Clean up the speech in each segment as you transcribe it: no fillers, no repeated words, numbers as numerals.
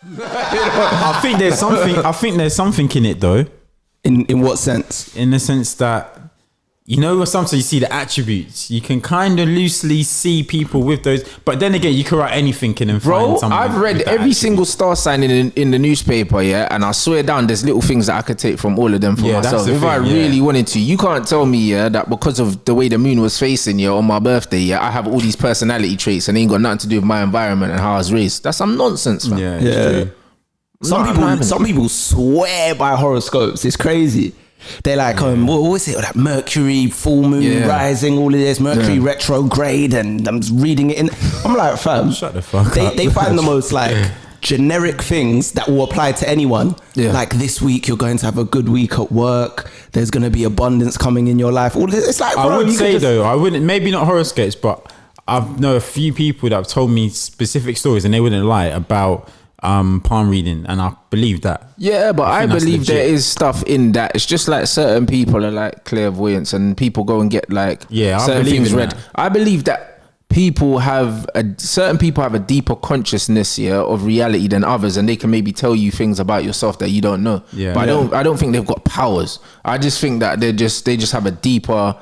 I think there's something in it though. In what sense? In the sense that, you know, sometimes you see the attributes. You can kind of loosely see people with those, but then again, you can write anything in and find something. I've read every single star sign in the newspaper, yeah, and I swear down, there's little things that I could take from all of them for myself. If I really wanted to, you can't tell me, yeah, that because of the way the moon was facing, yeah, on my birthday, yeah, I have all these personality traits and it ain't got nothing to do with my environment and how I was raised. That's some nonsense, man. Yeah, it's true. Some people swear by horoscopes. It's crazy. They're like, what was it? That Mercury, full moon rising, all of this, Mercury retrograde, and I'm reading it in. I'm like, fam, shut the fuck up. They find the most like generic things that will apply to anyone. Yeah. Like this week, you're going to have a good week at work. There's going to be abundance coming in your life. All this, it's like, bro, I wouldn't say though. I wouldn't. Maybe not horoscopes, but I know a few people that have told me specific stories, and they wouldn't lie about palm reading, and I believe that. Yeah, but I believe there is stuff in that. It's just like certain people are like clairvoyants, and people go and get like certain things read. I believe that certain people have a deeper consciousness of reality than others, and they can maybe tell you things about yourself that you don't know. Yeah, but I don't think they've got powers. I just think that they just have a deeper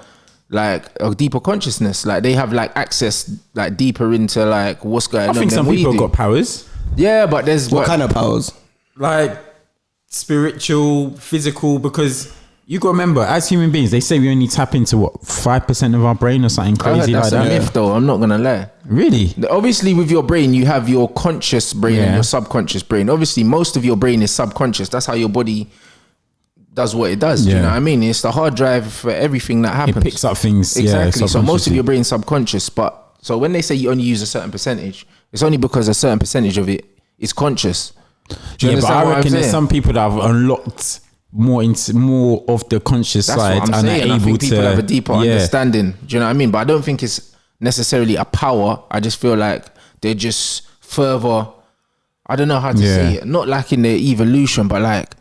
consciousness. Like they have like access like deeper into like what's going on. I think some people have got powers. Yeah, but there's what kind of powers? Like spiritual, physical, because you got to remember, as human beings, they say we only tap into 5% of our brain or something crazy like that. That's a myth though, I'm not gonna lie. Really? Obviously with your brain, you have your conscious brain and your subconscious brain. Obviously most of your brain is subconscious. That's how your body does what it does. Do you know what I mean? It's the hard drive for everything that happens. It picks up things. Exactly. So most of your brain's subconscious, but so when they say you only use a certain percentage, it's only because a certain percentage of it is conscious. Do you understand? But I reckon there's some people that have unlocked more of the conscious side and are able to. People have a deeper understanding. Do you know what I mean? But I don't think it's necessarily a power. I just feel like they're just further. I don't know how to say it. Not like in their evolution, but like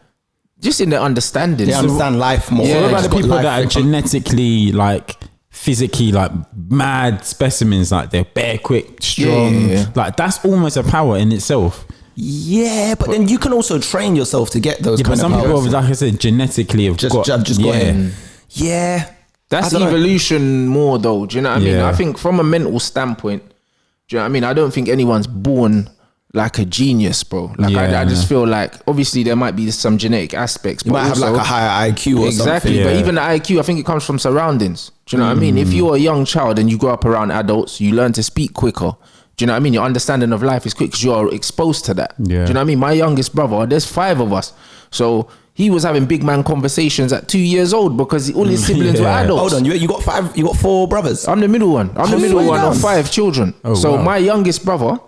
just in their understanding. They understand life more. So what about the people that are genetically like physically like mad specimens, like they're bare quick, strong, like that's almost a power in itself. Yeah, but then you can also train yourself to get those. Yeah, but some people, like I said, genetically have just got it. Yeah, that's evolution more though. Do you know what I mean? I think from a mental standpoint, do you know what I mean? I don't think anyone's born like a genius, bro. Like I just feel like obviously there might be some genetic aspects. You might have like a higher IQ or something. But even the IQ, I think it comes from surroundings. Do you know what I mean? If you're a young child and you grow up around adults, you learn to speak quicker. Do you know what I mean? Your understanding of life is quick because you're exposed to that. Do you know what I mean? My youngest brother, there's 5 of us. So he was having big man conversations at 2 years old because all his siblings were adults. Hold on, you got 5, you got 4 brothers? I'm the middle one. I'm the middle one of 5 children. My youngest brother,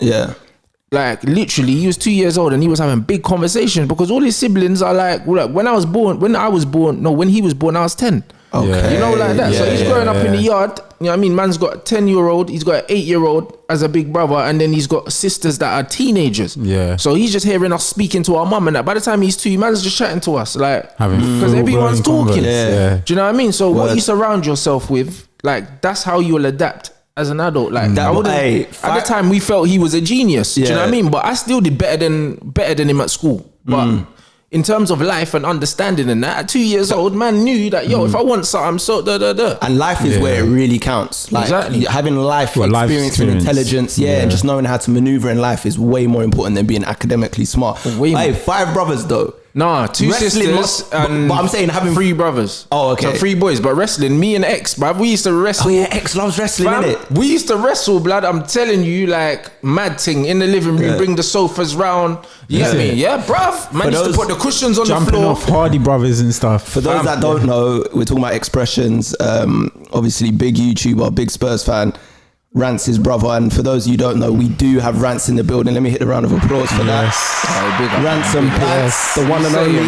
like literally he was 2 years old and he was having big conversations because all his siblings are like when he was born, I was 10. Okay. You know, like that. So he's growing up in the yard. You know what I mean? Man's got a 10-year-old, he's got an 8-year-old as a big brother, and then he's got sisters that are teenagers. Yeah. So he's just hearing us speaking to our mum and that. By the time he's 2, man's just chatting to us, like, because everyone's talking. Do you know what I mean? So what you surround yourself with, like, that's how you'll adapt as an adult. Like, at the time we felt he was a genius. Do you know what I mean? But I still did better than him at school. But in terms of life and understanding and that, at 2 years old, man knew that, if I want something, so And life is where it really counts. Like having life experience with intelligence, and just knowing how to maneuver in life is way more important than being academically smart. 5 brothers though. Nah, 2 sisters and but I'm saying having 3 brothers. Oh, okay. So 3 boys, but wrestling, me and X, bruv, we used to wrestle. Oh yeah, X loves wrestling, innit? We used to wrestle, blood. I'm telling you, like mad thing in the living room, bring the sofas round. You get me? Yeah, bruv. Man used to put the cushions on the floor. Jumping off Hardy Brothers and stuff. For those that don't know, we're talking about expressions. Obviously, big YouTuber, big Spurs fan. Rants his brother, and for those of you who don't know, we do have Rants in the building. Let me hit a round of applause for that. Rants and Bants, the one and only.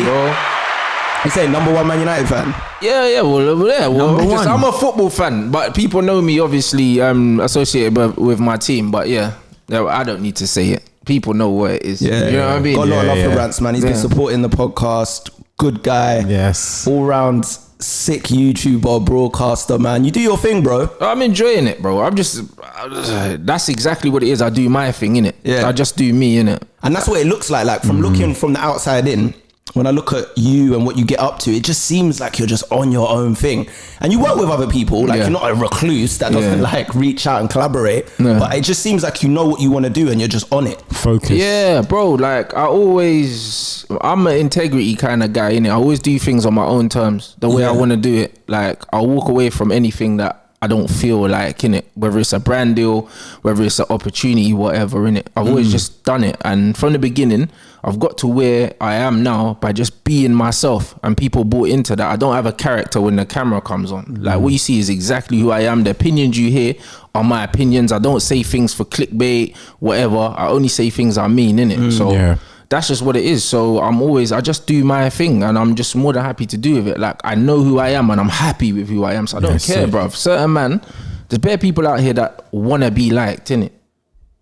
You say number 1 Man United fan? Well, I'm a football fan, but people know me obviously associated with my team. But I don't need to say it. People know what it is. You know what I mean? Got a lot of love for Rants, man. He's been supporting the podcast. Good guy. Yes. All round sick YouTuber, broadcaster, man. You do your thing, bro. I'm enjoying it, bro. That's exactly what it is. I do my thing, innit? Yeah. I just do me, innit? And that's what it looks like from looking from the outside in. When I look at you and what you get up to, it just seems like you're just on your own thing. And you work with other people, like you're not a recluse that doesn't like reach out and collaborate. Yeah. But it just seems like you know what you want to do and you're just on it. Focus. Yeah, bro. Like I'm an integrity kind of guy, innit? I always do things on my own terms, the way I want to do it. Like I'll walk away from anything that I don't feel like, innit, whether it's a brand deal, whether it's an opportunity, whatever, innit. I've always just done it. And from the beginning, I've got to where I am now by just being myself, and people bought into that. I don't have a character when the camera comes on. Like what you see is exactly who I am. The opinions you hear are my opinions. I don't say things for clickbait, whatever. I only say things I mean, innit. So that's just what it is. So I just do my thing, and I'm just more than happy to do with it. Like I know who I am and I'm happy with who I am. So I don't care, bruv. Certain man, there's bare people out here that wanna be liked, innit?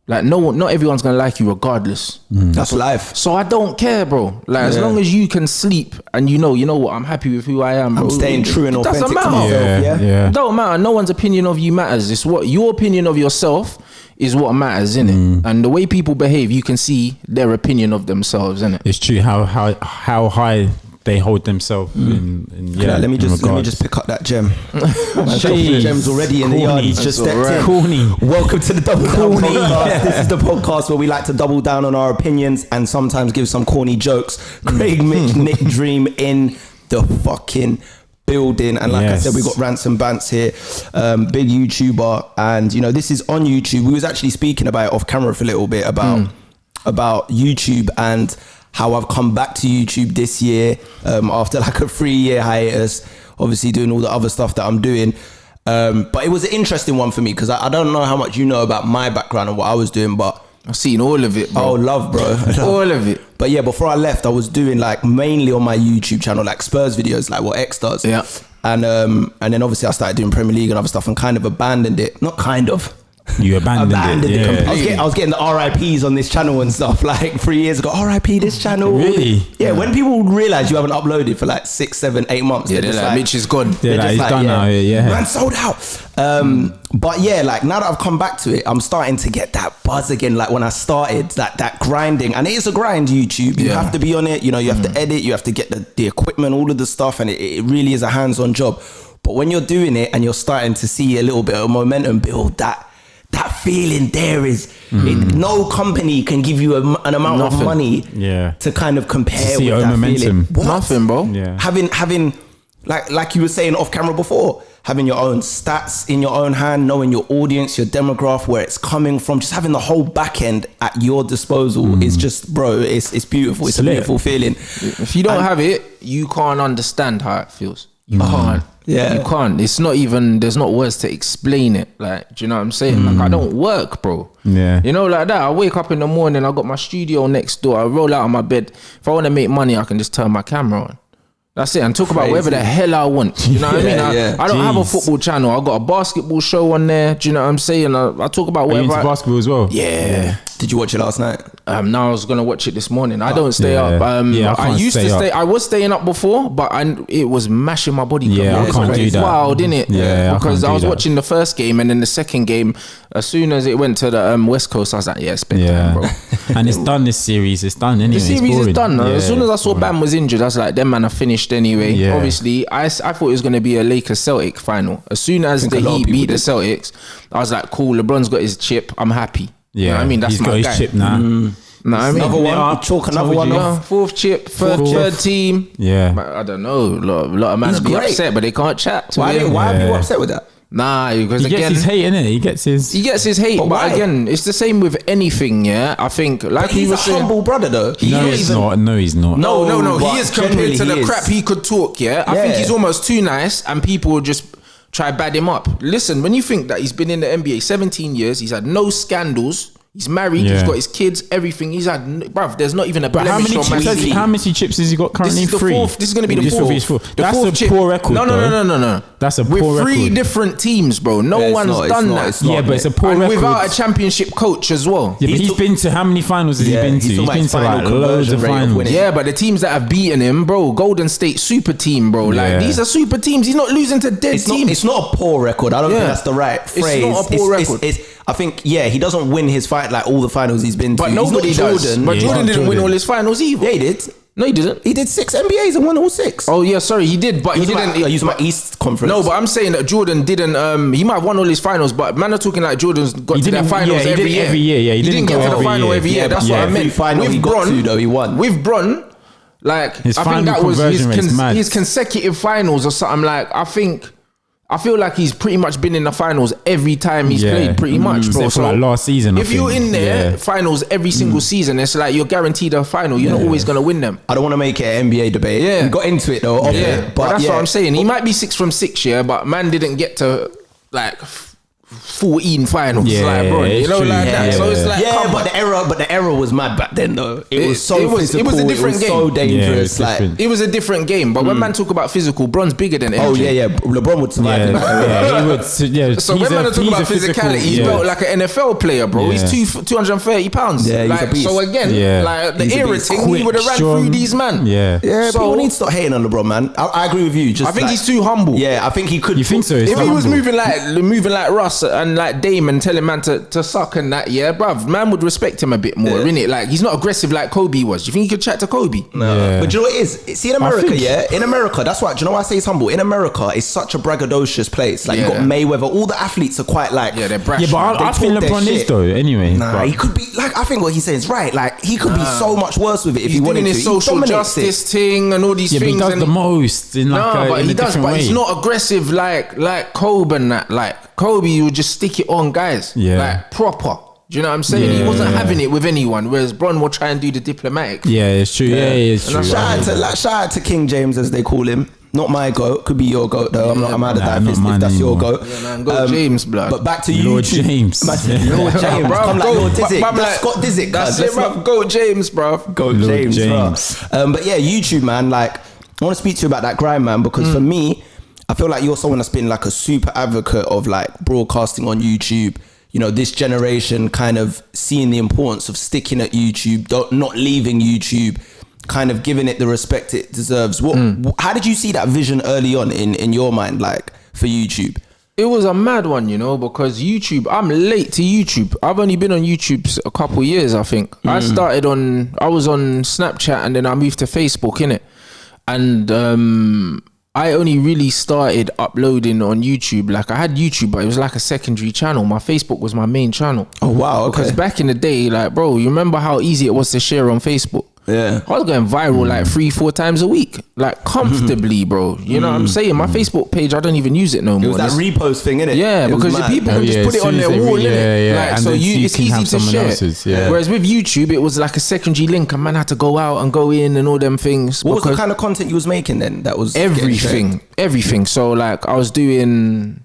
Like not everyone's gonna like you regardless. That's life. So I don't care, bro. Like as long as you can sleep and you know what, I'm happy with who I am, bro. I'm staying true and authentic to myself. It don't matter. No one's opinion of you matters. It's what your opinion of yourself is what matters, innit? And the way people behave, you can see their opinion of themselves, innit? It's true how high they hold themselves let me just pick up that gem. Gems already in the yard. He's just stepped in. Corny. Welcome to the Double Down Podcast. This is the podcast where we like to double down on our opinions and sometimes give some corny jokes. Craig, Mitch, Nick, Dream in the fucking building. And like I said, we got Rants and Bants here, big YouTuber, and this is on YouTube. We was actually speaking about it off camera for a little bit about YouTube and how I've come back to YouTube this year after like a 3-year hiatus, obviously doing all the other stuff that I'm doing. But it was an interesting one for me because I don't know how much you know about my background and what I was doing, but I've seen all of it, bro. Oh, love, bro. All of it. But yeah, before I left, I was doing like mainly on my YouTube channel, like Spurs videos, like what X does. Yeah. And then obviously I started doing Premier League and other stuff and kind of abandoned it. Not kind of. You abandoned it. Yeah. I was getting the RIPs on this channel and stuff like 3 years ago. RIP this channel. Really? Yeah. When people realize you haven't uploaded for like 6, 7, 8 months, they're like, Mitch is gone. Yeah, he's done now. Yeah, man, sold out. But yeah, like now that I've come back to it, I'm starting to get that buzz again. Like when I started, that grinding, and it is a grind. YouTube, you have to be on it. You have to edit. You have to get the equipment, all of the stuff, and it really is a hands-on job. But when you're doing it and you're starting to see a little bit of momentum build, that feeling there is no company can give you an amount of money to kind of compare with that momentum. Feeling. Nothing, bro. Yeah. Having like you were saying off camera before, having your own stats in your own hand, knowing your audience, your demographic, where it's coming from, just having the whole back end at your disposal is just, bro, it's beautiful. It's a beautiful feeling. If you don't have it, you can't understand how it feels. You can't. Yeah. You can't. It's not even, there's not words to explain it. Like, do you know what I'm saying? Like, I don't work, bro. Yeah. Like that. I wake up in the morning, I got my studio next door. I roll out of my bed. If I want to make money, I can just turn my camera on. That's it. And talk about whatever the hell I want. You know what I mean? I don't have a football channel. I got a basketball show on there. Do you know what I'm saying? I talk about whatever. Are you into basketball as well? Yeah. Did you watch it last night? No, I was gonna watch it this morning. I don't stay up. I used to stay. I was staying up before, but it was mashing my body. Yeah, I can't do that. It's wild, innit? Yeah, because I was watching the first game, and then the second game, as soon as it went to the West Coast, I was like, yeah, it's bedtime, bro. And it's done. This series, it's done anyway. The series is done. As soon as I saw Bam was injured, I was like, them man are finished anyway. Yeah. Obviously, I thought it was gonna be a Lakers Celtic final. As soon as the Heat beat the Celtics, I was like, cool. LeBron's got his chip. I'm happy. Yeah, you know what I mean, that's he's my got guy. his chip now. Another one. Chalk another one off. Fourth chip, third team. Yeah, I don't know. A lot of men will be upset, but they can't chat. Why are you upset with that? Nah, because he gets his hate, innit? He gets his hate, but again, it's the same with anything. Yeah, I think like he was a humble brother though. No, he's not. No, he's not. No. He is compared to the crap he could talk. Yeah, I think he's almost too nice, and people just try bad him up. Listen, when you think that he's been in the NBA 17 years, he's had no scandals. He's married. He's got his kids. Everything. He's had. Bruv, there's not even a blemish on Man City. How many chips has he got currently? This is the fourth. This is going to be the fourth. That's a poor record. No. That's a poor record. With 3 different teams, bro. No one's done that. Yeah, but it's a poor record. Without a championship coach as well. Yeah, but he's been to how many finals has he been to? He's been to like loads of finals. Yeah, but the teams that have beaten him, bro, Golden State super team, bro. Like these are super teams. He's not losing to dead teams. It's not a poor record. I don't think that's the right phrase. It's not a poor record. I think, he doesn't win his fight like all the finals he's been to. But nobody does. But Jordan didn't win all his finals either. Yeah, he did. No, he didn't. He did 6 NBAs and won all 6. Oh yeah, sorry, he did, but he didn't. I used my East Conference. No, but I'm saying that Jordan didn't. He might have won all his finals, but man are talking like Jordan's got to their finals every year. Yeah, he didn't get to the final every year. That's what I meant. Every final he got to, though, he won. With Bron, like I think that was his consecutive finals or something. Like I feel like he's pretty much been in the finals every time he's played, pretty much, bro. So like last season, if you're in there finals every single season, it's like you're guaranteed a final. You're not always gonna win them. I don't want to make it an NBA debate. Yeah, we got into it though. But that's what I'm saying. He might be 6 from 6, but man didn't get to like 14 finals, like, bro, you know, like that. So it's like, but the era was mad back then, though. It was so physical. It was a different game. So dangerous. It was a different game. But when man talk about physical, Bron's bigger than MJ. Oh yeah. LeBron would survive. He would. So when man talk about physicality, he's built like an NFL player, bro. He's 230 pounds. Yeah, he's a beast. So again, like the era thing, he would have ran through these man. Yeah. So people need to stop hating on LeBron, man. I agree with you. I think he's too humble. Yeah, I think he could. You think so? If he was moving like Russ and like Dame and telling man to suck and that, bruv, man would respect him a bit more, innit? Like, he's not aggressive like Kobe was. Do you think he could chat to Kobe? No. But do you know what it is? See, in America, in America, that's why, do you know why I say he's humble? In America, it's such a braggadocious place. Like, you got Mayweather, all the athletes are quite like... Yeah, they're brash. Yeah, but I think LeBron is though, anyway. Nah, he could be, like, I think what he's saying is right. Like, he could be so much worse with it if he wanted to. He's doing his social justice thing and all these things. Yeah, but he does the most in like but he does, but he's not aggressive like Kobe and that. Like, Kobe would just stick it on guys. Yeah. Like, proper. Do you know what I'm saying? He wasn't having it with anyone, whereas Bron will try and do the diplomatic. Yeah, it's true. Yeah, it's true. Shout out to King James, as they call him. Not my goat, could be your goat though. I'm out of that if that's your goat. Yeah, man, goat James, blood. But back to Lord YouTube. James. Lord James. Come like Lord Dizzick. That's Scott Dizzick. That's it, bro. Goat James, bro. Goat James. But yeah, YouTube, man. Like, I want to speak to you about that grind, man, because for me, I feel like you're someone that's been like a super advocate of like broadcasting on YouTube. You know, this generation kind of seeing the importance of sticking at YouTube, not leaving YouTube, kind of giving it the respect it deserves. How did you see that vision early on in your mind, like for YouTube? It was a mad one, you know, because YouTube, I'm late to YouTube. I've only been on YouTube a couple years, I think. I was on Snapchat and then I moved to Facebook, innit? And I only really started uploading on YouTube. Like, I had YouTube, but it was like a secondary channel. My Facebook was my main channel. Oh, wow. Okay. Because back in the day, like, bro, you remember how easy it was to share on Facebook? Yeah. I was going viral like 3-4 times a week, like comfortably, bro. You know what I'm saying? My Facebook page, I don't even use it no more. It was that repost thing, innit? Yeah, because people can just put it on their wall, innit? Like, so it's easy to share. Whereas with YouTube, it was like a secondary link, and man had to go out and go in and all them things. What was the kind of content you was making then? That was everything. So like I was doing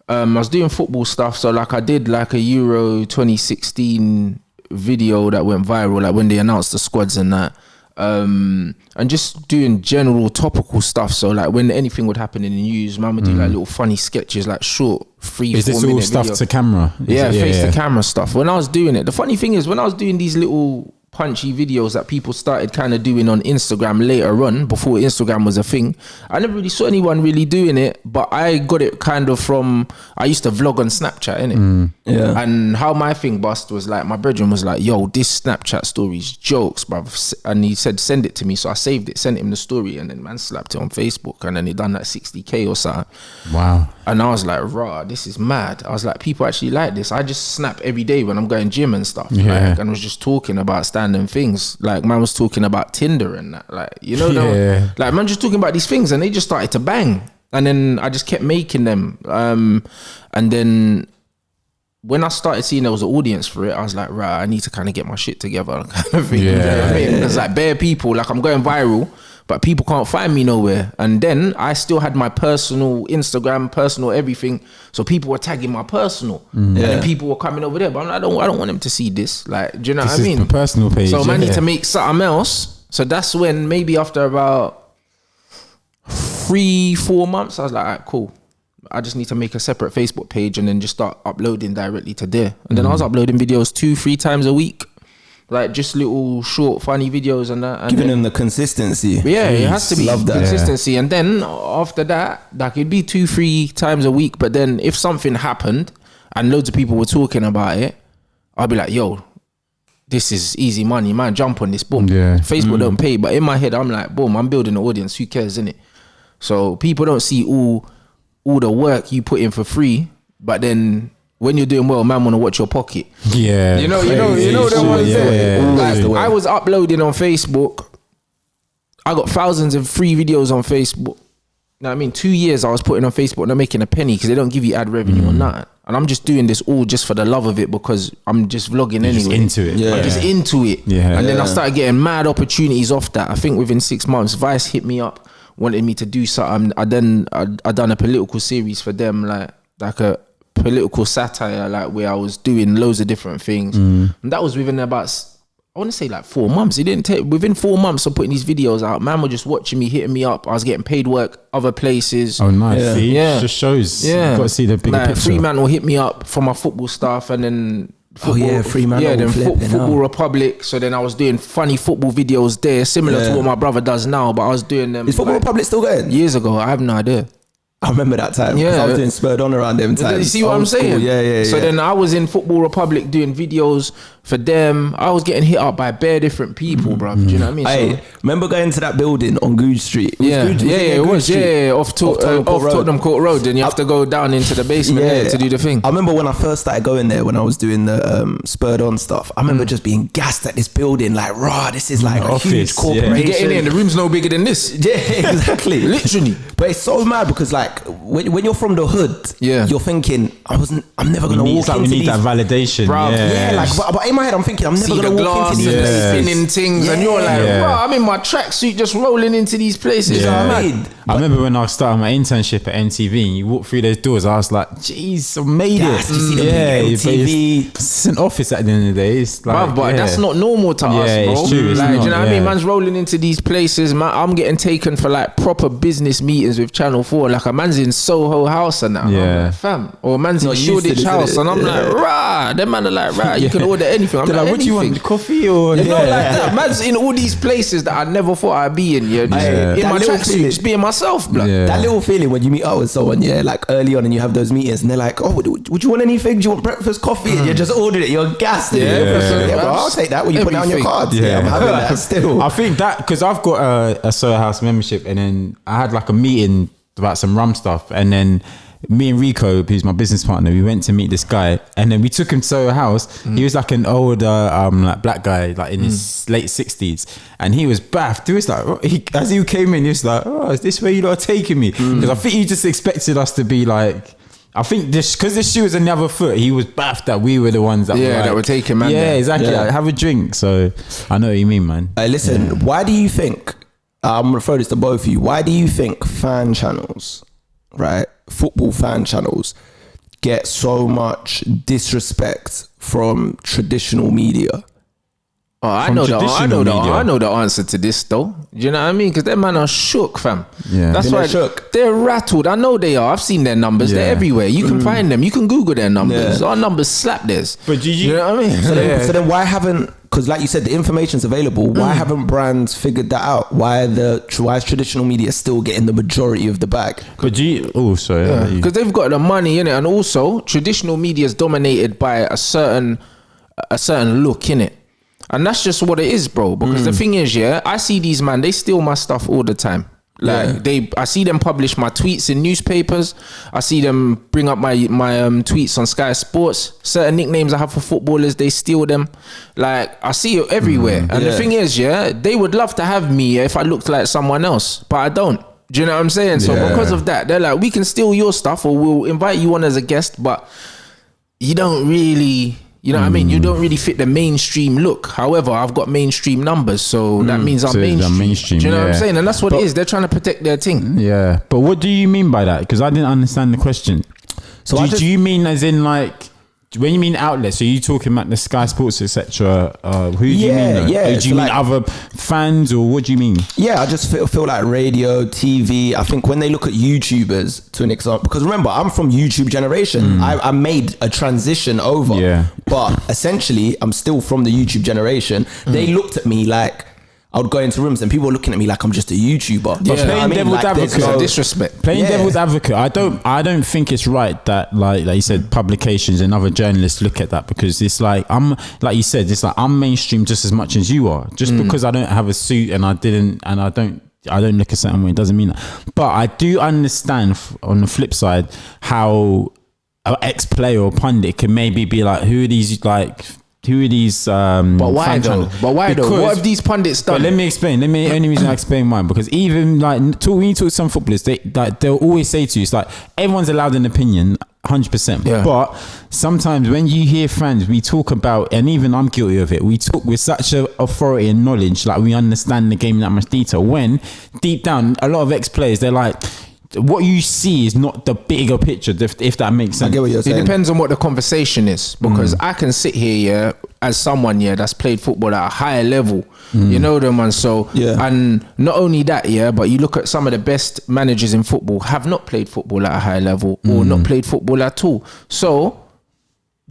football stuff. So like I did like a Euro 2016 video that went viral, like when they announced the squads and that, and just doing general topical stuff. So like when anything would happen in the news, man would do like little funny sketches, like short 3-4 minute. Is this all stuff to camera? Face to camera stuff. When I was doing it, the funny thing is when I was doing these little punchy videos that people started kind of doing on Instagram later on, before Instagram was a thing, I never really saw anyone really doing it, but I got it kind of from, I used to vlog on Snapchat, innit? Yeah. And how my thing bust was like, my brethren was like, yo, this Snapchat story's jokes, bruv. And he said, send it to me. So I saved it, sent him the story, and then man slapped it on Facebook, and then he done that 60K or something. Wow. And I was like, rah, this is mad. I was like, people actually like this. I just snap every day when I'm going gym and stuff. Yeah. Like, and was just talking about standing things. Like, man was talking about Tinder and that. Like, you know, like, man just talking about these things, and they just started to bang. And then I just kept making them. And then when I started seeing there was an audience for it, I was like, right, I need to kind of get my shit together, kind of thing. You know what I mean? There's like bare people, like I'm going viral, but people can't find me nowhere. And then I still had my personal Instagram, personal everything. So people were tagging my personal, and then people were coming over there. But I don't want them to see this. Like, do you know what I mean? This is the personal page. So I need to make something else. So that's when maybe after about 3-4 months, I was like, all right, cool. I just need to make a separate Facebook page and then just start uploading directly to there. And then I was uploading videos 2-3 times a week. Like just little short funny videos and that. And giving them the consistency. Yeah, it has to be Love that. consistency. Yeah. And then after that, like it'd be 2-3 times a week. But then if something happened and loads of people were talking about it, I'd be like, yo, this is easy money, man. Jump on this, boom. Yeah. Facebook don't pay. But in my head, I'm like, boom, I'm building an audience. Who cares, innit? So people don't see all the work you put in for free. But then when you're doing well, man want to watch your pocket. Yeah. You know the ones there. Like, I was uploading on Facebook. I got thousands of free videos on Facebook. You know what I mean? 2 years I was putting on Facebook, not making a penny because they don't give you ad revenue or nothing. And I'm just doing this all just for the love of it because I'm just vlogging anyway. Just into it. I'm just into it. Yeah. And then I started getting mad opportunities off that. I think within 6 months, Vice hit me up, wanted me to do something. I done a political series for them, like a political satire, like where I was doing loads of different things. And that was within about, I want to say like 4 months. It didn't take, within 4 months of putting these videos out, man were just watching me, hitting me up. I was getting paid work other places. Oh, nice. Yeah. See? Yeah. Just shows. Yeah. You've got to see the bigger picture. Freeman will hit me up for my football stuff, and then Freeman. Yeah, then Football Republic. So then I was doing funny football videos there, similar to what my brother does now, but I was doing them. Is Football Republic still going? Years ago, I have no idea. I remember that time. Yeah, I was doing Spurred On around them times. You see what I'm saying? Yeah. So then I was in Football Republic doing videos for them. I was getting hit up by bare different people, bro. Do you know what I mean? Hey, remember going to that building on Goode Street? It was off Tottenham Court Road. Then you have to go down into the basement there to do the thing. I remember when I first started going there, when I was doing the Spurred On stuff, I remember just being gassed at this building, like, rah, this is like a huge corporation. You get in there and the room's no bigger than this. Yeah, exactly. Literally. But it's so mad because like when you're from the hood, you're thinking I'm never gonna walk into we need these. that validation. Bruv, But in my head I'm thinking I'm never gonna walk into these places. spinning things, and you're like, bro, I'm in my tracksuit just rolling into these places. I remember when I started my internship at MTV and you walk through those doors, I was like, jeez, I made it. You see the big MTV. It's an office at the end of the day. It's like, but that's not normal to us, bro. It's true. It's like, not, do you know what I mean? Man's rolling into these places, man. I'm getting taken for like proper business meetings with Channel 4. Like a man's in Soho House and that. Yeah. Like, fam. Or a man's in Not used to Shoreditch this, House, innit? and I'm like, rah. Them man are like, rah. You can order anything. I'm They're like, what do you want? Coffee or like that. Man's in all these places that I never thought I'd be in. In my tracksuit, just being myself, blood. That little feeling when you meet up with someone, like early on, and you have those meetings, and they're like, "Oh, would you want anything? Do you want breakfast, coffee?" And you just ordered it. You're gassed. Bro, I'll take that. When you put down your card, I'm having that still. I think that because I've got a Soho House membership, and then I had like a meeting about some rum stuff, and then me and Rico, who's my business partner, we went to meet this guy, and then we took him to Soho House. He was like an older like black guy, like in his late 60s, and he was baffed. He was like, as he came in, he was like, "Oh, is this where you lot are taking me?" Because I think he just expected us to be like, I think this because the shoe was on the other foot, he was baffed that we were the ones that that were taking man. Yeah, exactly. Like, have a drink. So I know what you mean, man. Listen, why do you think? I'm gonna throw this to both of you. Why do you think fan channels, right, football fan channels, get so much disrespect from traditional media? Oh, I know the answer to this though. You know what I mean? Because them man are shook, fam. Yeah, that's why they're rattled. I know they are. I've seen their numbers. They're everywhere. You can find them. You can Google their numbers. Our numbers slap theirs. But you know what I mean? So then why haven't? Because like you said, the information's available. Why haven't brands figured that out? Why is traditional media still getting the majority of the bag? But because they've got the money in it, and also traditional media is dominated by a certain look in it. And that's just what it is, bro. Because the thing is, I see these man, they steal my stuff all the time. Like I see them publish my tweets in newspapers. I see them bring up my tweets on Sky Sports. Certain nicknames I have for footballers, they steal them. Like I see it everywhere. And the thing is, they would love to have me if I looked like someone else, but I don't. Do you know what I'm saying? So because of that, they're like, we can steal your stuff, or we'll invite you on as a guest, but you don't really You know what I mean? You don't really fit the mainstream look. However, I've got mainstream numbers, so that means I'm mainstream. Do you know what I'm saying? And that's what it is. They're trying to protect their thing. Yeah. But what do you mean by that? Because I didn't understand the question. So do you mean as in like, when you mean outlets, are you talking about the Sky Sports, etc.? Who do you mean? Yeah. Do you mean other fans, or what do you mean? Yeah, I just feel like radio, TV. I think when they look at YouTubers, to an example, because remember, I'm from YouTube generation. I made a transition over, but essentially, I'm still from the YouTube generation. They looked at me like, I would go into rooms and people were looking at me like I'm just a YouTuber. But playing devil's advocate, disrespect. Playing devil's advocate, I don't think it's right that like you said, publications and other journalists look at that, because it's like I'm mainstream just as much as you are. Just because I don't have a suit and I don't look a certain way, it doesn't mean that. But I do understand on the flip side how an ex-player or pundit can maybe be like, who are these but why though? What have these pundits done? But let me explain. Only reason I explain mine, because even like when you talk to some footballers, they'll always say to you, it's like everyone's allowed an opinion, 100%. Yeah. But sometimes when you hear fans, we talk about, and even I'm guilty of it, we talk with such a authority and knowledge, like we understand the game in that much detail, when deep down a lot of ex-players, they're like, what you see is not the bigger picture, if that makes sense. I get what you're saying. It depends on what the conversation is, because I can sit here, as someone, that's played football at a higher level. You know them, man. So, and not only that, but you look at some of the best managers in football have not played football at a high level, or not played football at all. So,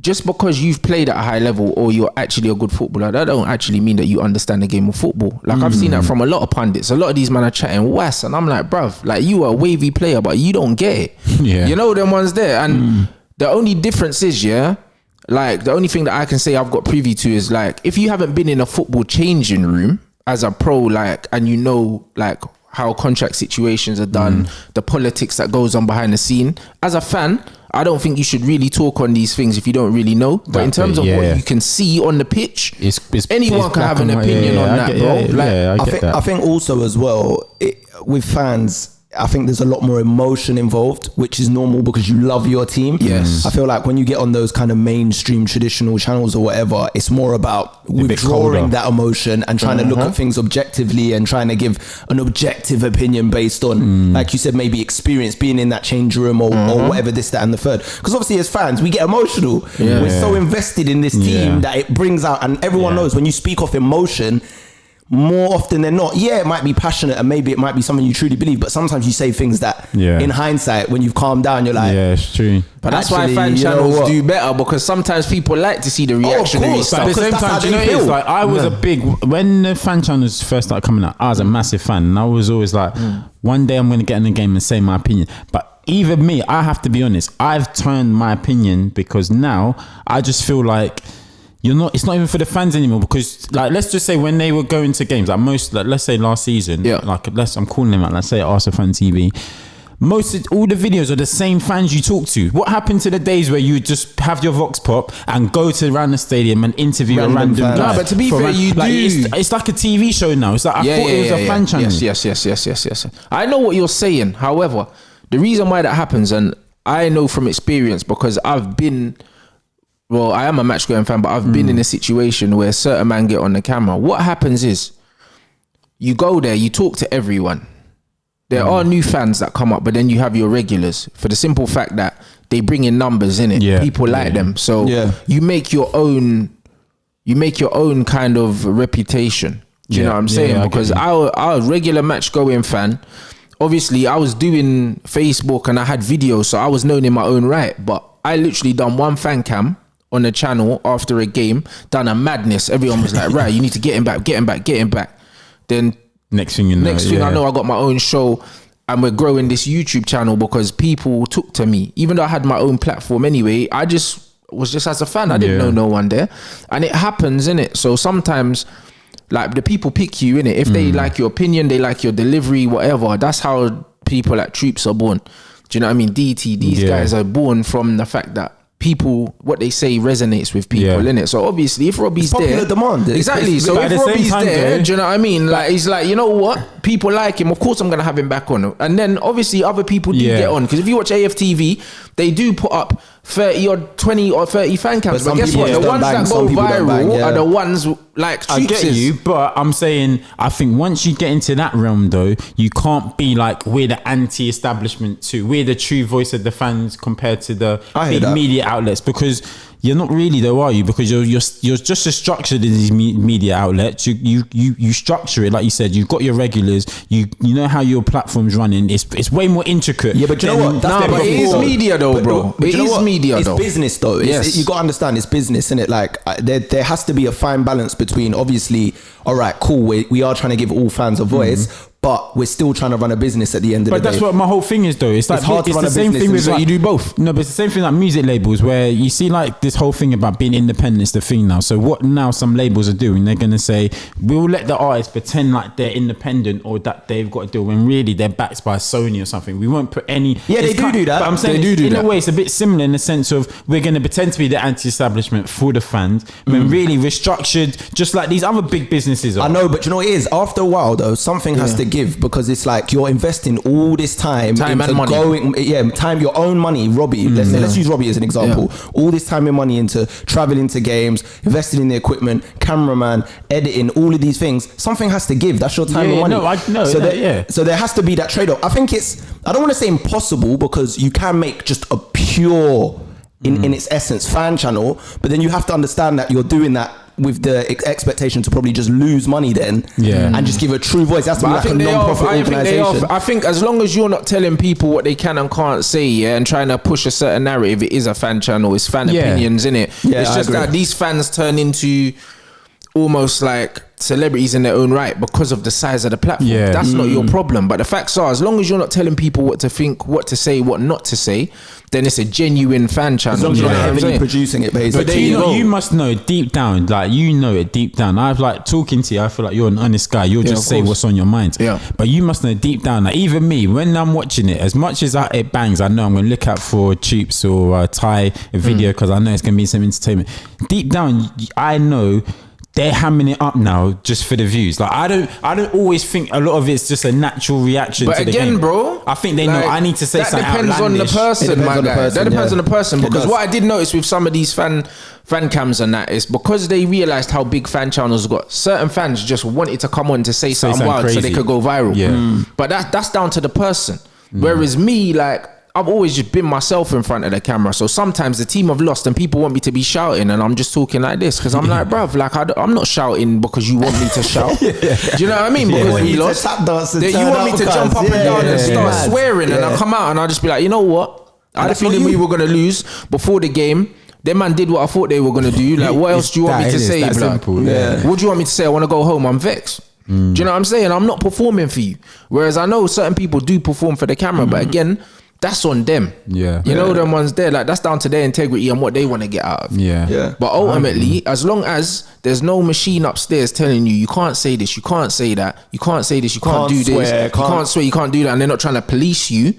just because you've played at a high level or you're actually a good footballer, that don't actually mean that you understand the game of football. Like I've seen that from a lot of pundits. A lot of these men are chatting was, and I'm like, bruv, like you are a wavy player, but you don't get it. You know them ones there. And the only difference is, like the only thing that I can say I've got privy to is like, if you haven't been in a football changing room as a pro, like, and you know, like how contract situations are done, the politics that goes on behind the scene, as a fan, I don't think you should really talk on these things if you don't really know. But in terms of what you can see on the pitch, anyone can have an opinion on that, bro. I think also as well, with fans, I think there's a lot more emotion involved, which is normal because you love your team. Yes. I feel like when you get on those kind of mainstream traditional channels or whatever, it's more about withdrawing that emotion and trying to look at things objectively and trying to give an objective opinion based on, like you said, maybe experience being in that change room or whatever, this, that, and the third. Because obviously as fans, we get emotional. We're so invested in this team that it brings out, and everyone knows when you speak of emotion, more often than not, it might be passionate and maybe it might be something you truly believe, but sometimes you say things that in hindsight, when you've calmed down, you're like, it's true. But that's why fan channels do better, because sometimes people like to see the reactionary stuff. But at the same time, do you know what it is? Like, I was a big, when the fan channels first started coming out, I was a massive fan, and I was always like, one day I'm going to get in the game and say my opinion. But even me, I have to be honest, I've turned my opinion, because now I just feel like it's not even for the fans anymore, because like, let's just say when they were going to games, like let's say last season, I'm calling them out, let's say Arsenal Fan TV, all the videos are the same fans you talk to. What happened to the days where you just have your vox pop and go around the stadium and interview a random guy? No, but to be fair, it's like a TV show now. It's like, I thought it was a fan channel. Yes. I know what you're saying. However, the reason why that happens, and I know from experience, because I've been, well, I am a match going fan, but I've been in a situation where certain man get on the camera. What happens is, you go there, you talk to everyone. There are new fans that come up, but then you have your regulars, for the simple fact that they bring in numbers, in it. People like them, so you make your own kind of reputation. Do you know what I'm saying? Because our regular match going fan, obviously I was doing Facebook and I had videos, so I was known in my own right. But I literally done one fan cam on the channel after a game, done a madness. Everyone was like, right, you need to get him back. Then next thing I know, I got my own show, and we're growing this YouTube channel because people took to me. Even though I had my own platform anyway, I just was just as a fan. I didn't know no one there, and it happens, innit? So sometimes, like, the people pick you, innit? If they like your opinion, they like your delivery, whatever. That's how people like Troops are born. Do you know what I mean? DT, these guys are born from the fact that people, what they say resonates with people, innit? So obviously, if Robbie's it's popular there, demand, exactly. So if Robbie's there, do you know what I mean? Like, he's like, you know what? people like him, of course I'm gonna have him back on. And then obviously other people do get on, because if you watch AFTV, they do put up 30 or 20 or 30 fan cams. But guess what? The ones that go viral are the ones like I get you, but I'm saying I think once you get into that realm though, you can't be like we're the anti-establishment too. We're the true voice of the fans compared to the big media outlets, because you're not really though, are you? Because you're just as structured in these media outlets. You structure it like you said. You've got your regulars. You know how your platform's running. It's way more intricate. Yeah, but you know what? But it is media though, bro. It is media though. It's business though. Yes. You got to understand it's business, isn't it? Like there has to be a fine balance between obviously, all right, cool. We are trying to give all fans a voice. But we're still trying to run a business at the end of the day. But that's what my whole thing is though. It's like, hard to run the same thing with like, you do both. No, but it's the same thing like music labels, where you see like this whole thing about being independent is the thing now. So what now some labels are doing, they're going to say, we'll let the artists pretend like they're independent or that they've got a deal when really they're backed by Sony or something. We won't put any... Yeah, they do that. But I'm saying in a way it's a bit similar in the sense of we're going to pretend to be the anti-establishment for the fans when really we're structured just like these other big businesses are. I know, but you know what it is? After a while though, something has to give, because it's like you're investing all this time and money. Time, your own money. Robbie, let's use Robbie as an example. All this time and money into traveling to games, investing in the equipment, cameraman, editing, all of these things. Something has to give. That's your time and money. No, I know. So there has to be that trade-off. I think I don't want to say impossible, because you can make just a pure in its essence fan channel, but then you have to understand that you're doing that with the expectation to probably just lose money then, and just give a true voice. That's like a non-profit organisation. I think as long as you're not telling people what they can and can't say, and trying to push a certain narrative, it is a fan channel. It's fan opinions, innit? It's just that these fans turn into almost like celebrities in their own right because of the size of the platform. That's not your problem. But the facts are, as long as you're not telling people what to think, what to say, what not to say, then it's a genuine fan channel. As long as you're not heavily producing it, basically. But you must know deep down, like you know it deep down. I've like talking to you, I feel like you're an honest guy. You'll just say what's on your mind. But you must know deep down, like even me, when I'm watching it, as much as it bangs, I know I'm going to look out for Cheaps or Ty a video, because I know it's going to be some entertainment. Deep down, I know they're hamming it up now just for the views. Like I don't always think a lot of it's just a natural reaction to the game. But again, bro, I think they know I need to say something outlandish. That depends on the person, my guy. That depends on the person, because what I did notice with some of these fan cams and that is because they realised how big fan channels got. Certain fans just wanted to come on to say something wild crazy, so they could go viral. But that's down to the person. Whereas me, like, I've always just been myself in front of the camera. So sometimes the team have lost and people want me to be shouting, and I'm just talking like this because I'm like, bruv, like I'm not shouting because you want me to shout. Do you know what I mean? Because we lost. You want me to jump up and down and start swearing, and I come out and I'll just be like, you know what? I had a feeling we were going to lose before the game. Them man did what I thought they were going to do. Like, what else do you want me to say, blood? What do you want me to say? I want to go home. I'm vexed. Do you know what I'm saying? I'm not performing for you. Whereas I know certain people do perform for the camera, but again, that's on them. You know, them ones there, like that's down to their integrity and what they want to get out of. But ultimately, as long as there's no machine upstairs telling you can't say this, you can't say that, you can't say this, you can't do this, you can't swear, you can't do that, and they're not trying to police you,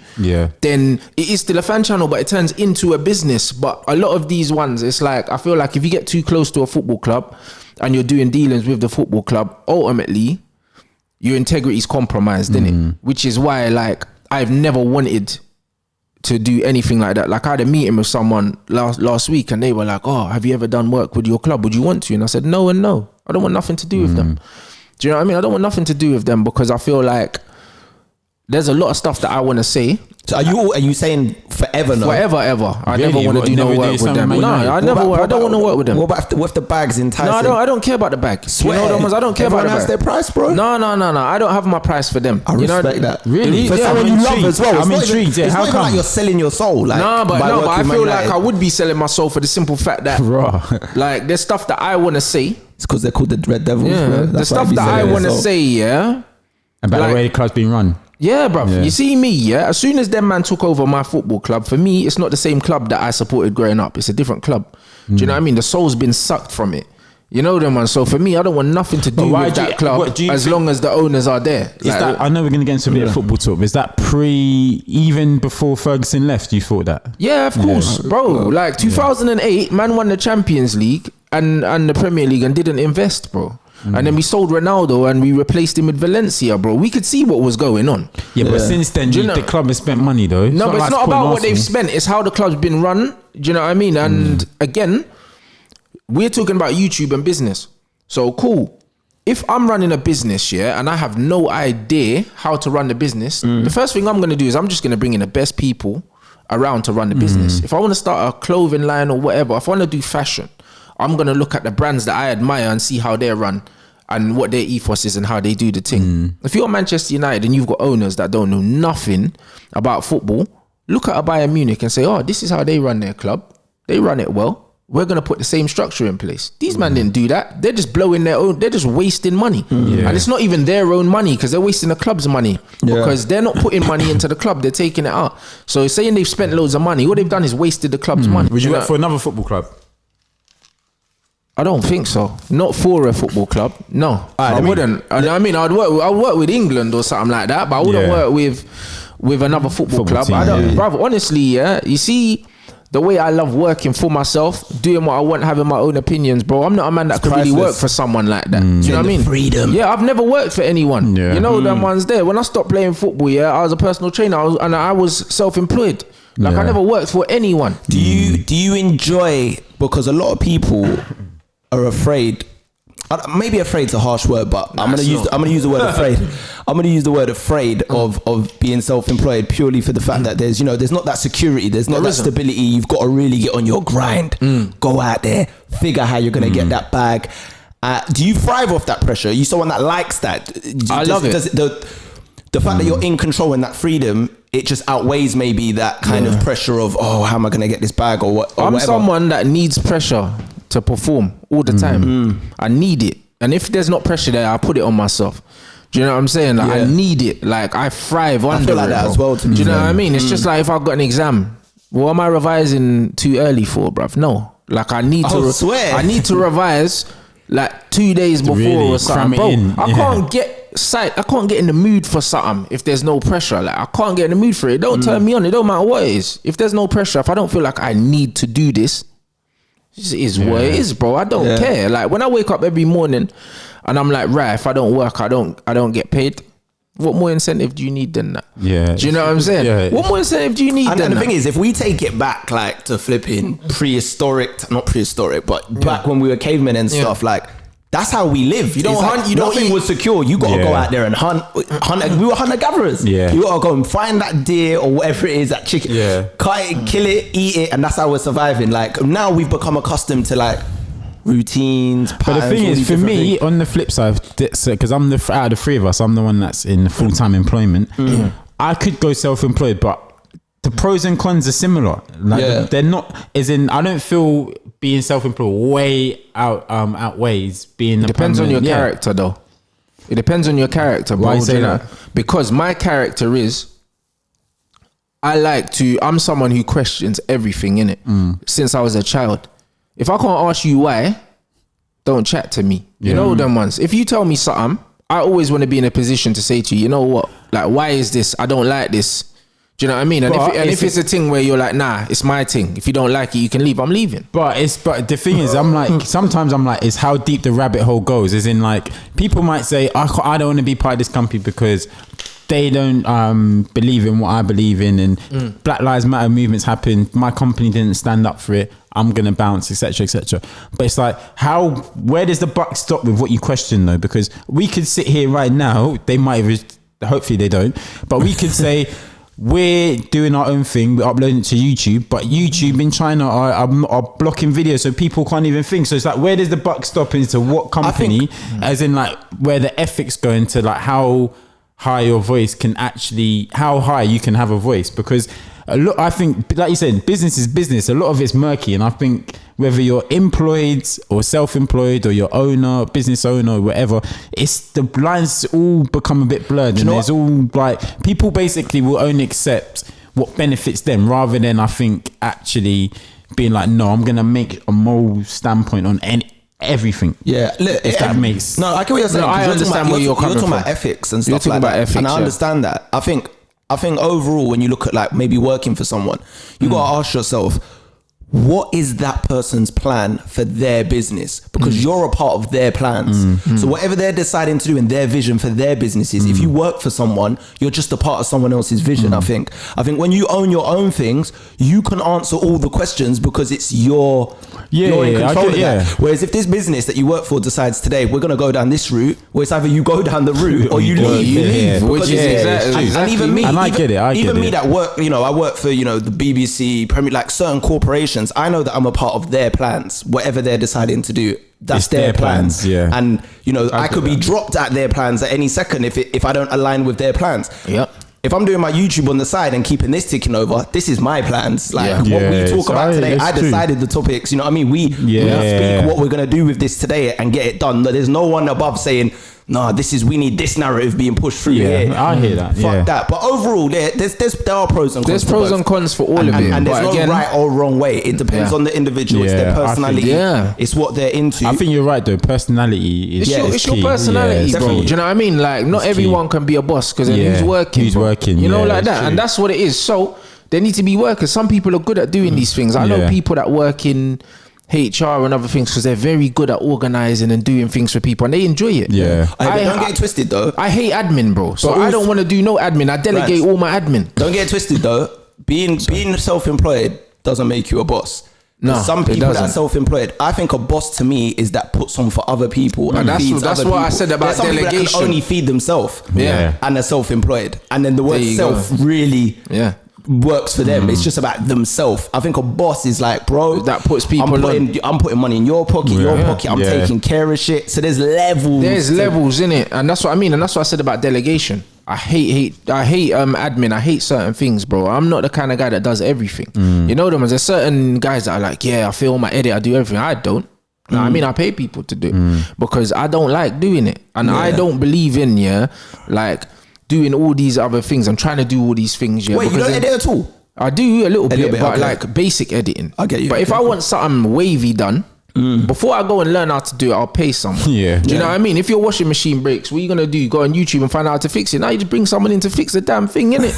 then it is still a fan channel, but it turns into a business. But a lot of these ones, it's like, I feel like if you get too close to a football club and you're doing dealings with the football club, ultimately your integrity is compromised, innit? Which is why, like, I've never wanted to do anything like that. Like I had a meeting with someone last week and they were like, oh, have you ever done work with your club? Would you want to? And I said, no and no. I don't want nothing to do with them. Do you know what I mean? I don't want nothing to do with them because I feel like there's a lot of stuff that I want to say. So are you saying forever now? Forever, ever. I never want to do no work with them. No, I don't want to work with them. What about if the bag's enticing? No, I don't care about the bag. Swear. You know what I don't care about the bag. Everyone has their price, bro. No. I don't have my price for them. I respect that. Really? For someone you love as well. I'm intrigued. It's not even like you're selling your soul. Like, but I feel like I would be selling my soul for the simple fact that like there's stuff that I want to say. It's because they're called the Red Devils, bro. The stuff that I want to say, about the way the club's been run. Yeah, bruv. Yeah. You see me, as soon as them man took over my football club, for me, it's not the same club that I supported growing up. It's a different club. Do you know what I mean? The soul's been sucked from it. You know them, man. So for me, I don't want nothing to do with that club as long as the owners are there. Is like, that, I know we're going to get into a bit of football talk, but is that even before Ferguson left, you thought that? Yeah, of course, bro. Like 2008, man won the Champions League and the Premier League and didn't invest, bro. And then we sold Ronaldo and we replaced him with Valencia, bro. We could see what was going on. Yeah, but since then, the club has spent money though. No, but it's not about what they've spent. It's how the club's been run. Do you know what I mean? And again, we're talking about YouTube and business. So cool. If I'm running a business, and I have no idea how to run the business, the first thing I'm going to do is I'm just going to bring in the best people around to run the business. If I want to start a clothing line or whatever, if I want to do fashion, I'm going to look at the brands that I admire and see how they run and what their ethos is and how they do the thing. If you're Manchester United and you've got owners that don't know nothing about football, look at a Bayern Munich and say, oh, this is how they run their club. They run it well. We're going to put the same structure in place. These men didn't do that. They're just blowing their own, they're just wasting money. And it's not even their own money because they're wasting the club's money because they're not putting money into the club. They're taking it out. So saying they've spent loads of money, all they've done is wasted the club's money. Would you work for another football club? I don't think so. Not for a football club. No, I wouldn't. I mean, I'd work with England or something like that, but I wouldn't work with another football club. Team, I don't, brother, honestly, you see, the way I love working for myself, doing what I want, having my own opinions, bro. I'm not a man that could really work for someone like that. Do you know what I mean? Freedom. Yeah, I've never worked for anyone. You know, them ones there. When I stopped playing football, I was a personal trainer, I was self-employed. Like I never worked for anyone. Do you enjoy, because a lot of people are afraid, maybe afraid's a harsh word, but I'm gonna use the word afraid. I'm gonna use the word afraid of being self-employed purely for the fact that there's not that security, there's not that stability. You've got to really get on your grind, go out there, figure how you're gonna get that bag. Do you thrive off that pressure? Are you someone that likes that? I love it. The fact that you're in control and that freedom, it just outweighs maybe that kind of pressure of, oh, how am I gonna get this bag or what? I'm someone that needs pressure to perform all the time. I need it, and if there's not pressure there, I put it on myself. Do you know what I'm saying? Like I need it. Like I thrive under I feel like it, that bro. as well. Do you know what I mean? It's just like if I've got an exam, what am I revising too early for, bruv? No, like I need to. I need to revise like 2 days before really or something, bro. I can't get in the mood for something if there's no pressure. Like I can't get in the mood for it. Don't turn me on. It don't matter what it is. If there's no pressure, if I don't feel like I need to do this, it is what it is, bro. I don't care. Like when I wake up every morning and I'm like, right, if I don't work, I don't get paid. What more incentive do you need than that? Yeah. Do you know what I'm saying? Yeah. What more incentive do you need than that? And the thing is, if we take it back like to flipping not prehistoric, but back when we were cavemen and stuff, like that's how we live. You don't hunt. Nothing was secure. You got to go out there and hunt. We were hunter gatherers. Yeah. You got to go and find that deer or whatever it is, that chicken. Yeah. Cut it, kill it, eat it, and that's how we're surviving. Like now we've become accustomed to like routines, patterns. But the thing is, for me, on the flip side, because I'm out of the three of us, I'm the one that's in full-time employment. I could go self-employed, but the pros and cons are similar. Like they're not, as in, I don't feel being self-employed way outweighs being. It depends on your character, though. It depends on your character. Why say that? Because my character is, I'm someone who questions everything in it since I was a child. If I can't ask you why, don't chat to me. You know them ones. If you tell me something, I always want to be in a position to say to you, you know what? Like, why is this? I don't like this. Do you know what I mean? And if it's a thing where you're like, nah, it's my thing. If you don't like it, you can leave. I'm leaving. But the thing is, I'm like, sometimes I'm like, it's how deep the rabbit hole goes. As in, like, people might say, I don't want to be part of this company because they don't believe in what I believe in, and Black Lives Matter movements happen. My company didn't stand up for it. I'm gonna bounce, etc., etc. But it's like, where does the buck stop with what you question though? Because we could sit here right now. They might have, hopefully they don't, but we could say we're doing our own thing. We're uploading it to YouTube, but YouTube in China are blocking videos, so people can't even think. So it's like, where does the buck stop into what company? As in, like, where the ethics go into, like, how high your voice can actually, how high you can have a voice. Because I think, like you said, business is business. A lot of it's murky, and I think whether you're employed or self-employed or you're owner, business owner, or whatever, it's the lines all become a bit blurred, and there's all like, people basically will only accept what benefits them rather than, I think, actually being like, no, I'm gonna make a moral standpoint on everything. Yeah, look, if that makes no, I get what you're saying. No, I understand where you're coming from. You're talking about ethics and stuff like that, ethics, and I understand that. I think overall, when you look at like maybe working for someone, you got to ask yourself, what is that person's plan for their business? because you're a part of their plans. So whatever they're deciding to do in their vision for their businesses, if you work for someone, you're just a part of someone else's vision. I think when you own your own things, you can answer all the questions because it's you're in control of that. Whereas if this business that you work for decides today we're gonna go down this route, well, it's either you go down the route or you leave. Which is exactly. And even me, and I get it. Even me that work, I work for the BBC, Premier, like certain corporations. I know that I'm a part of their plans. Whatever they're deciding to do, that's their plans. And I could be dropped at their plans at any second if I don't align with their plans. Yep. If I'm doing my YouTube on the side and keeping this ticking over, this is my plans. Like what we talk about today, I decided the topics. You know what I mean? We speak what we're gonna do with this today and get it done. There's no one above saying, "No, we need this narrative being pushed through here." I hear that. Fuck that. But overall, there are pros and cons. There's pros and cons for all of it. And there's no right or wrong way. It depends on the individual. It's their personality. It's what they're into. I think you're right though. Personality is it's your personality, bro. Do you know what I mean? Like, not everyone can be a boss because then who's working? Like that. True. And that's what it is. So there need to be workers. Some people are good at doing these things. I know people that work in HR and other things because they're very good at organizing and doing things for people and they enjoy it. Don't get it twisted though. I hate admin, bro. So I don't want to do no admin. I delegate all my admin. Don't get it twisted though. Being self-employed doesn't make you a boss. No, some people that are self-employed, I think a boss to me is that puts on for other people and feeds other people. That's what I said about delegation. People that can only feed themselves and are self-employed, and then the word self really works for them. It's just about themselves. I think a boss is like, bro, that puts people I'm putting money in your pocket, I'm taking care of shit. So there's levels. There's levels in it, and that's what I mean, and that's what I said about delegation. I hate admin. I hate certain things, bro. I'm not the kind of guy that does everything. You know them. There's certain guys that are like, I film my edit, I do everything. I don't. No, I mean, I pay people to do it because I don't like doing it, and I don't believe in like doing all these other things. I'm trying to do all these things. Wait, you don't edit at all? I do a little bit, but like basic editing. I get you. But if I want something wavy done, before I go and learn how to do it, I'll pay someone. Do you know what I mean? If your washing machine breaks, what are you gonna do? Go on YouTube and find out how to fix it. Now you just bring someone in to fix the damn thing, innit?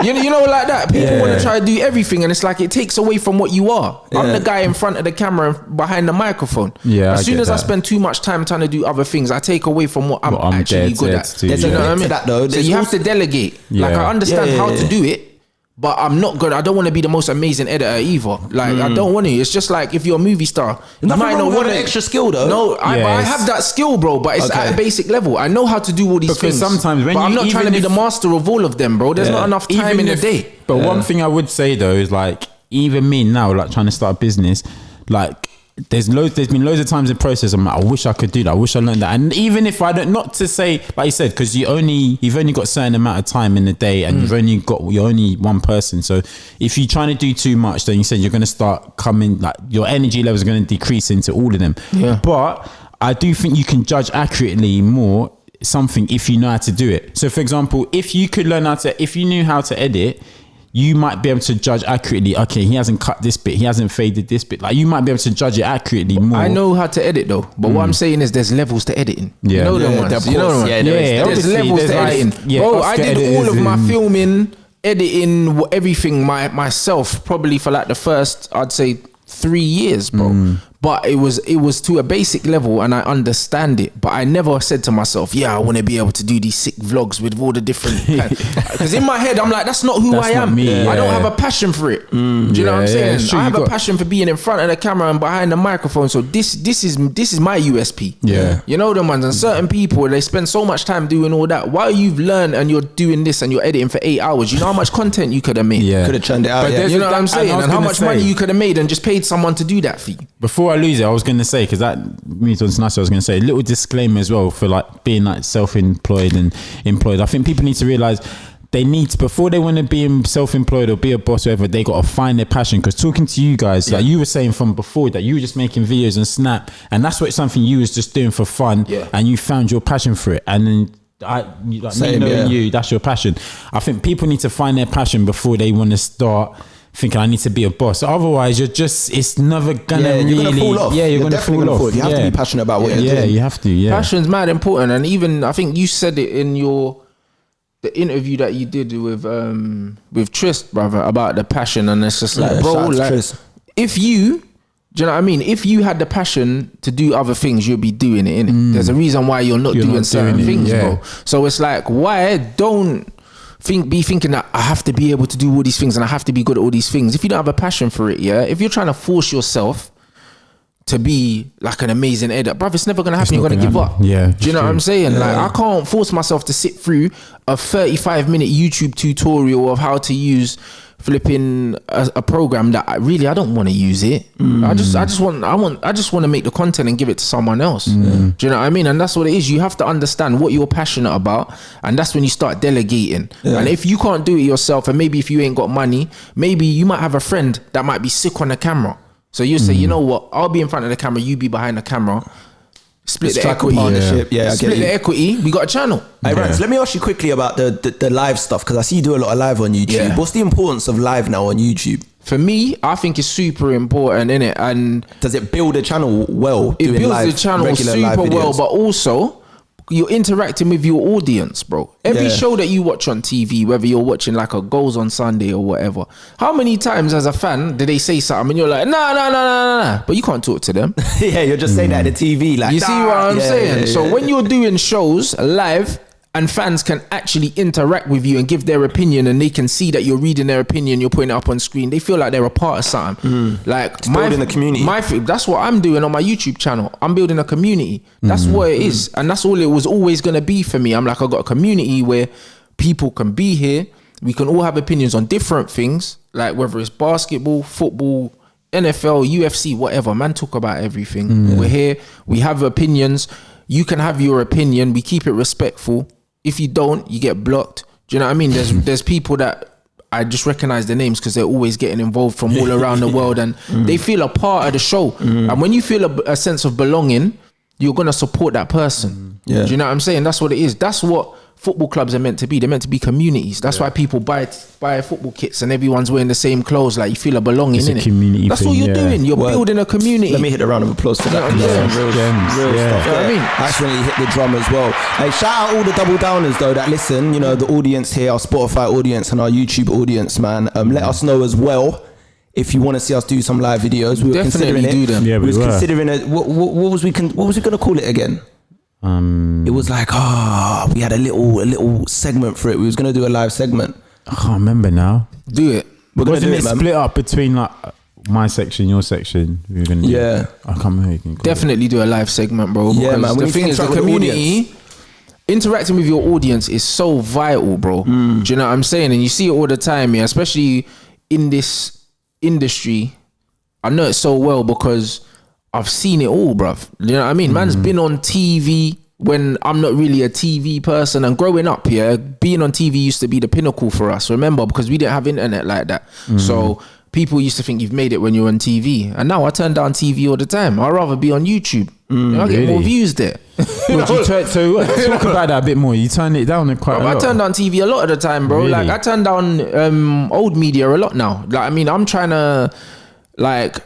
you know, like that. People want to try to do everything, and it's like it takes away from what you are. I'm the guy in front of the camera and behind the microphone. As soon as I spend too much time trying to do other things, I take away from what I'm actually good at. There's you know what I mean? That though. So you have to delegate. Like I understand how to do it, but I'm not good. I don't want to be the most amazing editor either. Like I don't want to. It's just like if you're a movie star, you might not want an extra skill though. No, I have that skill, bro. But it's at a basic level. I know how to do all these things. Sometimes when I'm not trying to be the master of all of them, bro. There's not enough time in the day. But one thing I would say though is like even me now, like trying to start a business, like. There's been loads of times in the process I'm like, I wish I could do that, I wish I learned that. And even if I don't, not to say like you said, because you've only got a certain amount of time in the day and you're only one person, so if you're trying to do too much, then you said you're going to start coming, like your energy levels are going to decrease into all of them. But I do think you can judge accurately more something if you know how to do it. So for example, if you knew how to edit, you might be able to judge accurately. Okay, he hasn't cut this bit, he hasn't faded this bit. Like you might be able to judge it accurately more. I know how to edit though, but what I'm saying is there's levels to editing. You know them ones. You know them ones. There's levels to editing. Bro, I did all of my filming, editing, everything myself, probably for like the first, I'd say 3 years, bro. But it was to a basic level and I understand it. But I never said to myself, I want to be able to do these sick vlogs with all the different... Because in my head, I'm like, that's not who I am. I don't have a passion for it. Do you know what I'm saying? I have a passion for being in front of the camera and behind the microphone. So this is my USP. You know them ones. And certain people, they spend so much time doing all that. While you've learned and you're doing this and you're editing for 8 hours, you know how much content you could have made? Could have churned it out. You know what I'm saying? And how much money you could have made and just paid someone to do that for you. Before I lose it, I was going to say, because that means what's nice, I was going to say a little disclaimer as well for like being like self-employed and employed. I think people need to realize they need to, before they want to be self-employed or be a boss or whatever, they got to find their passion. Because talking to you guys, like you were saying from before, that you were just making videos and snap, and that's what something you was just doing for fun, and you found your passion for it, and then me knowing you, that's your passion. I think people need to find their passion before they want to start thinking I need to be a boss. Otherwise, it's never gonna you're gonna fall off. You're gonna fall off. You have to be passionate about what you're doing. You have to. Passion's mad important, and even I think you said it in the interview that you did with Trist, brother, about the passion, and it's just like, bro, like if you Do you know what I mean? If you had the passion to do other things, you'd be doing it, innit? There's a reason why you're not doing certain things, bro. So it's like, why don't be thinking that I have to be able to do all these things and I have to be good at all these things. If you don't have a passion for it, if you're trying to force yourself to be like an amazing editor, bruv, it's never gonna happen. You're gonna give up. Yeah. Do you know what I'm saying? Like, I can't force myself to sit through a 35-minute YouTube tutorial of how to use flipping a program that I don't want to use it. I just want to make the content and give it to someone else. Do you know what I mean? And that's what it is. You have to understand what you're passionate about, and that's when you start delegating. And if you can't do it yourself, and maybe if you ain't got money, maybe you might have a friend that might be sick on the camera. So you say, you know what? I'll be in front of the camera, you be behind the camera. Split the equity. Partnership. Split the equity. We got a channel. Hey, Rants, let me ask you quickly about the live stuff, because I see you do a lot of live on YouTube. What's the importance of live now on YouTube? For me, I think it's super important, innit? And does it build a channel well? It builds the channel super well, but also you're interacting with your audience, bro. Every show that you watch on TV, whether you're watching like a Goals on Sunday or whatever, how many times as a fan do they say something and you're like, nah, but you can't talk to them. You're just saying that at the TV, like, you see what I'm saying? So when you're doing shows live and fans can actually interact with you and give their opinion, and they can see that you're reading their opinion, you're putting it up on screen, they feel like they're a part of something. Like, it's building a community. That's what I'm doing on my YouTube channel. I'm building a community. That's what it is. And that's all it was always going to be for me. I'm like, I got a community where people can be here. We can all have opinions on different things, like whether it's basketball, football, NFL, UFC, whatever. Man, talk about everything. We're here. We have opinions. You can have your opinion. We keep it respectful. If you don't, you get blocked. Do you know what I mean? There's people that I just recognize their names because they're always getting involved from all around the world, and they feel a part of the show. And when you feel a sense of belonging, you're going to support that person. Do you know what I'm saying? That's what it is. That's what football clubs are meant to be. They're meant to be communities. That's why people buy football kits and everyone's wearing the same clothes. Like, you feel a belonging in it. Community. That's what you're doing. You're building a community. Let me hit a round of applause for that. Real stuff. You know what I mean? Accidentally hit the drum as well. Hey, shout out all the double downers though that listen. You know, the audience here, our Spotify audience and our YouTube audience, man. Let us know as well if you want to see us do some live videos. We were definitely considering do them. Yeah, we were considering it. What was we going to call it again? It was like, we had a little segment for it. We was gonna do a live segment. I can't remember now. Do it. We're gonna do it, man. Split up between like my section, your section. We're gonna I can't remember. Definitely do a live segment, bro. Yeah, man. The thing is, the community, interacting with your audience is so vital, bro. Do you know what I'm saying? And you see it all the time, especially in this industry. I know it so well because I've seen it all, bruv. You know what I mean? Man's been on TV when I'm not really a TV person. And growing up, being on TV used to be the pinnacle for us. Remember? Because we didn't have internet like that. So people used to think you've made it when you're on TV. And now I turn down TV all the time. I'd rather be on YouTube. I get more views there. Talk about that a bit more. You turn it down quite a lot. I turn down TV a lot of the time, bro. Really? Like, I turn down old media a lot now. Like, I mean, I'm trying to, like...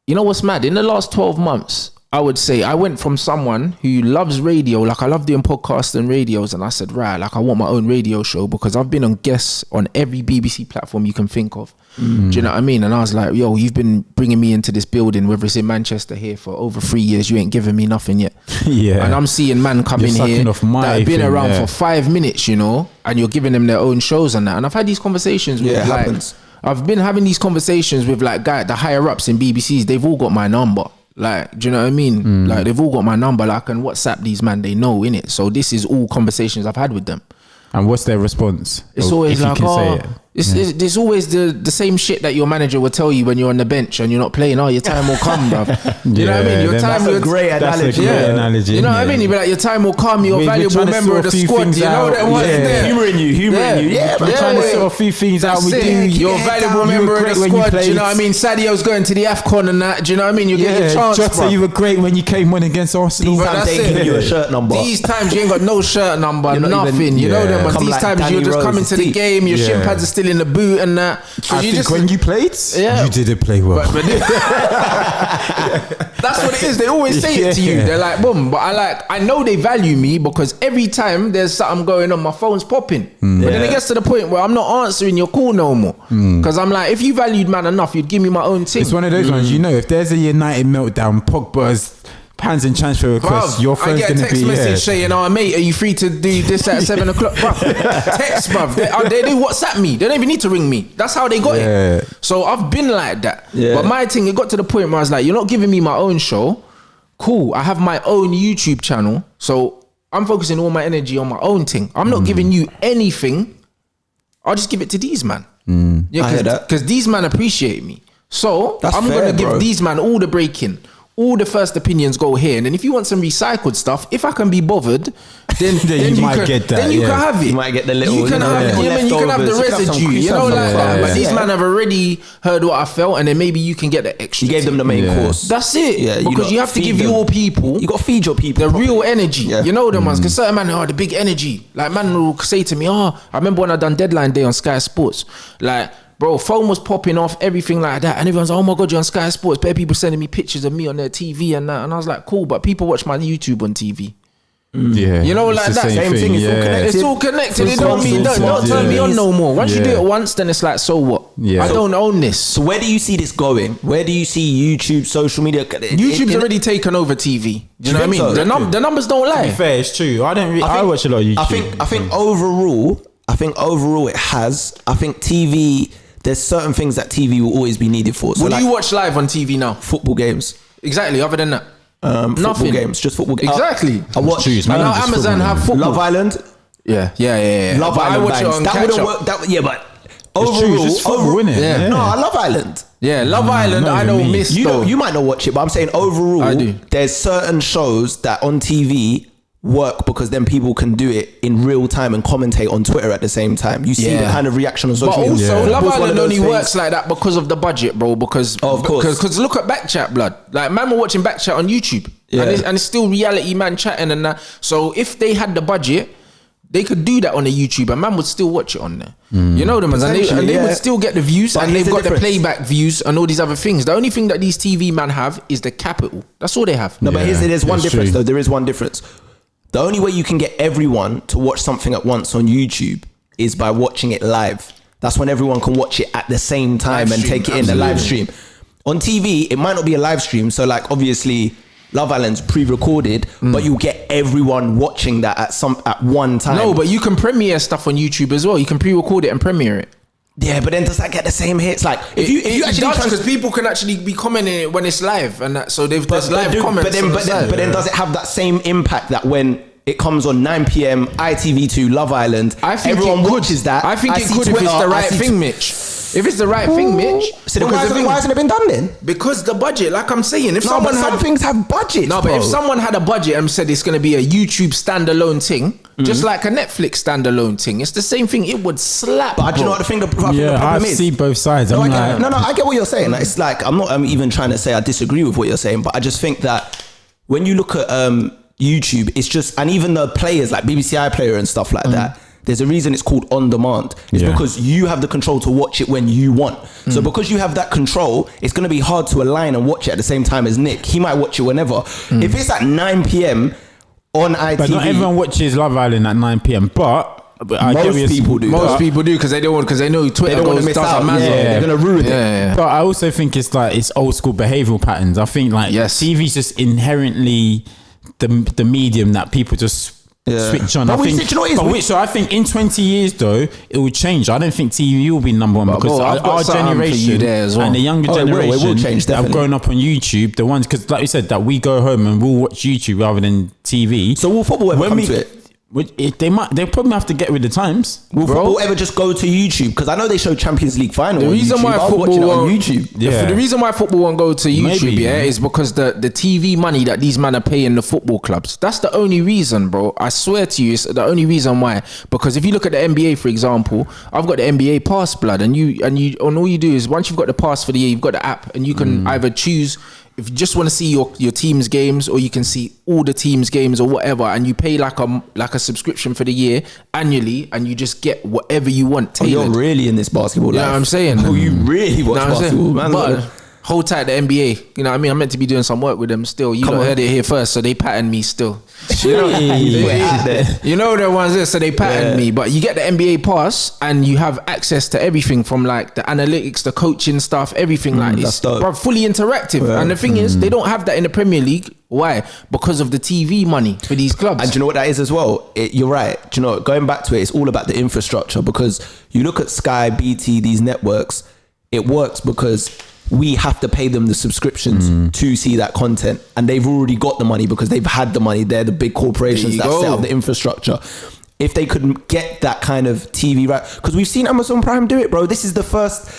You know what's mad? In the last 12 months, I would say I went from someone who loves radio, like I love doing podcasts and radios, and I said, right, like I want my own radio show because I've been on guests on every BBC platform you can think of. Do you know what I mean? And I was like, yo, you've been bringing me into this building, whether it's in Manchester here for over 3 years, you ain't giving me nothing yet. And I'm seeing man come in here that have been around for 5 minutes, you know, and you're giving them their own shows and that. And I've had these conversations with I've been having these conversations with like the higher ups in BBCs. They've all got my number. Like, do you know what I mean? Like, they've all got my number. Like, I can WhatsApp these, man. They know, innit? So this is all conversations I've had with them. And what's their response? It's always like, it's always the same shit that your manager will tell you when you're on the bench and you're not playing. Oh, your time will come, bro. You know what I mean? Your time will. That's a great analogy. You know what I mean? You'll be like, your time will come. You're a valuable member of the squad. You know that one's there. Humouring you. Yeah, but trying to sort a few things out with you. You're a valuable member of the squad. Do you know what I mean? Sadio's going to the AFCON and that. Do you know what I mean? You get your chance, Jota, you were great when you came on against Arsenal. These times they ain't giving you a shirt number. These times you ain't got no shirt number, nothing. You know them. These times you're just coming to the game. Your shin pads are still still in the boot and that. I think when you played, you didn't play well. But that's what it is. They always say it to you. They're like, boom. But I know they value me because every time there's something going on, my phone's popping. But then it gets to the point where I'm not answering your call no more. Because I'm like, if you valued man enough, you'd give me my own thing. It's one of those ones, you know, if there's a United meltdown, Pogba's hands in transfer requests, your phone's going to be... I get a text message saying, oh mate, are you free to do this at 7 o'clock? Bruv, text, bruv. They do WhatsApp me. They don't even need to ring me. That's how they got it. So I've been like that. But my thing, it got to the point where I was like, you're not giving me my own show. Cool, I have my own YouTube channel. So I'm focusing all my energy on my own thing. I'm not giving you anything. I'll just give it to these man. Because these man appreciate me. So I'm going to give these man all the breaking. All the first opinions go here, and then if you want some recycled stuff, if I can be bothered, then you might get that. Then you can have it. You might get the little. You can have the residue. You know, like that. But these man have already heard what I felt, and then maybe you can get the extra. You gave them the main course. That's it. Yeah, because you have to give your people. You got to feed your people the real energy. You know them ones. Because certain man, the big energy. Like man will say to me, I remember when I done Deadline Day on Sky Sports, like. Bro, phone was popping off, everything like that. And everyone's like, oh my God, you're on Sky Sports. Better people sending me pictures of me on their TV and that. And I was like, cool, but people watch my YouTube on TV. Yeah. You know, like that. Same thing. It's all connected. It don't turn me on no more. Once you do it once, then it's like, so what? I don't own this. So where do you see this going? Where do you see YouTube, social media? YouTube's already taken over TV. Do you know what I mean? So? The numbers don't lie. To be fair, it's true. I watch a lot of YouTube. I think overall it has. I think TV... There's certain things that TV will always be needed for. So what do you watch live on TV now? Football games. Exactly. Other than that, football games. Just football games. Exactly. I watch. Now Amazon have football. Love Island. Yeah. Love Island. I watch it on that wouldn't work. But overall, innit? No, I Love Island. Yeah, Love Island. I don't miss. You might not watch it, but I'm saying overall, I do. There's certain shows that on TV work because then people can do it in real time and commentate on Twitter at the same time. You see the kind of reaction on social media. But also, Love Island only works like that because of the budget, bro. Because of course, because look at Backchat, blood. Like man, we're watching Backchat on YouTube, and it's still reality man chatting and that. So if they had the budget, they could do that on a YouTube, and man would still watch it on there. You know them, and they would still get the views, and they've got the playback views and all these other things. The only thing that these TV man have is the capital. That's all they have. No, but there's one difference though. There is one difference. The only way you can get everyone to watch something at once on YouTube is by watching it live. That's when everyone can watch it at the same time and take it in the live stream. On TV, it might not be a live stream. So like obviously Love Island's pre-recorded, but you'll get everyone watching that at one time. No, but you can premiere stuff on YouTube as well. You can pre-record it and premiere it. Yeah, but then does that get the same hits? Like if you actually because people can actually be commenting it when it's live and that, so there's live comments. But then does it have that same impact that when it comes on 9 p.m. ITV2 Love Island, everyone watches that? I think it could if it's the right thing, Mitch. If it's the right thing, Mitch. So then why hasn't it been done then? Because the budget, like I'm saying, some things have budgets. No, but if someone had a budget and said it's going to be a YouTube standalone thing, just like a Netflix standalone thing, it's the same thing. It would slap. But do you know what the thing? The problem I is? see both sides. No, I get what you're saying. It's like I'm not even trying to say I disagree with what you're saying, but I just think that when you look at YouTube, it's just, and even the players like BBC iPlayer and stuff like that. There's a reason it's called on demand. It's because you have the control to watch it when you want. So because you have that control, it's going to be hard to align and watch it at the same time as Nick. He might watch it whenever. If it's at 9 p.m. on ITV. But not everyone watches Love Island at 9 p.m. But most people do. Most people do because they know Twitter don't want to miss out. They're going to ruin it. But I also think it's old school behavioural patterns. I think TV's just inherently the medium that people just switch on. So I think in 20 years though, it will change. I don't think TV will be number one because our generation and the younger generation will change, that have grown up on YouTube, the ones, because like you said, that we go home and we'll watch YouTube rather than TV. So will football ever come to it? They probably have to get with the times. Will football ever just go to YouTube? Because I know they show Champions League final. The reason why football on YouTube, the reason why football won't go to YouTube, is because the TV money that these men are paying the football clubs. That's the only reason, bro. I swear to you, it's the only reason why. Because if you look at the NBA, for example, I've got the NBA pass, blood, and all you do is once you've got the pass for the year, you've got the app, and you can either choose if you just want to see your team's games, or you can see all the team's games or whatever, and you pay like a subscription for the year annually, and you just get whatever you want tailored. You're really in this basketball life. You know what I'm saying? Oh, you really watch basketball, man. But hold tight, the NBA. You know what I mean? I'm meant to be doing some work with them still. You heard it here first, so they patterned me still. You know the ones there, so they patterned me. But you get the NBA pass, and you have access to everything from like the analytics, the coaching stuff, everything. Like it's fully interactive. And the thing is, they don't have that in the Premier League. Why? Because of the TV money for these clubs. And do you know what that is as well? You're right. Do you know, going back to it, it's all about the infrastructure, because you look at Sky, BT, these networks, it works because we have to pay them the subscriptions to see that content, and they've already got the money because they've had the money. They're the big corporations that set up the infrastructure. If they could get that kind of TV right, because we've seen Amazon Prime do it, bro. This is the first,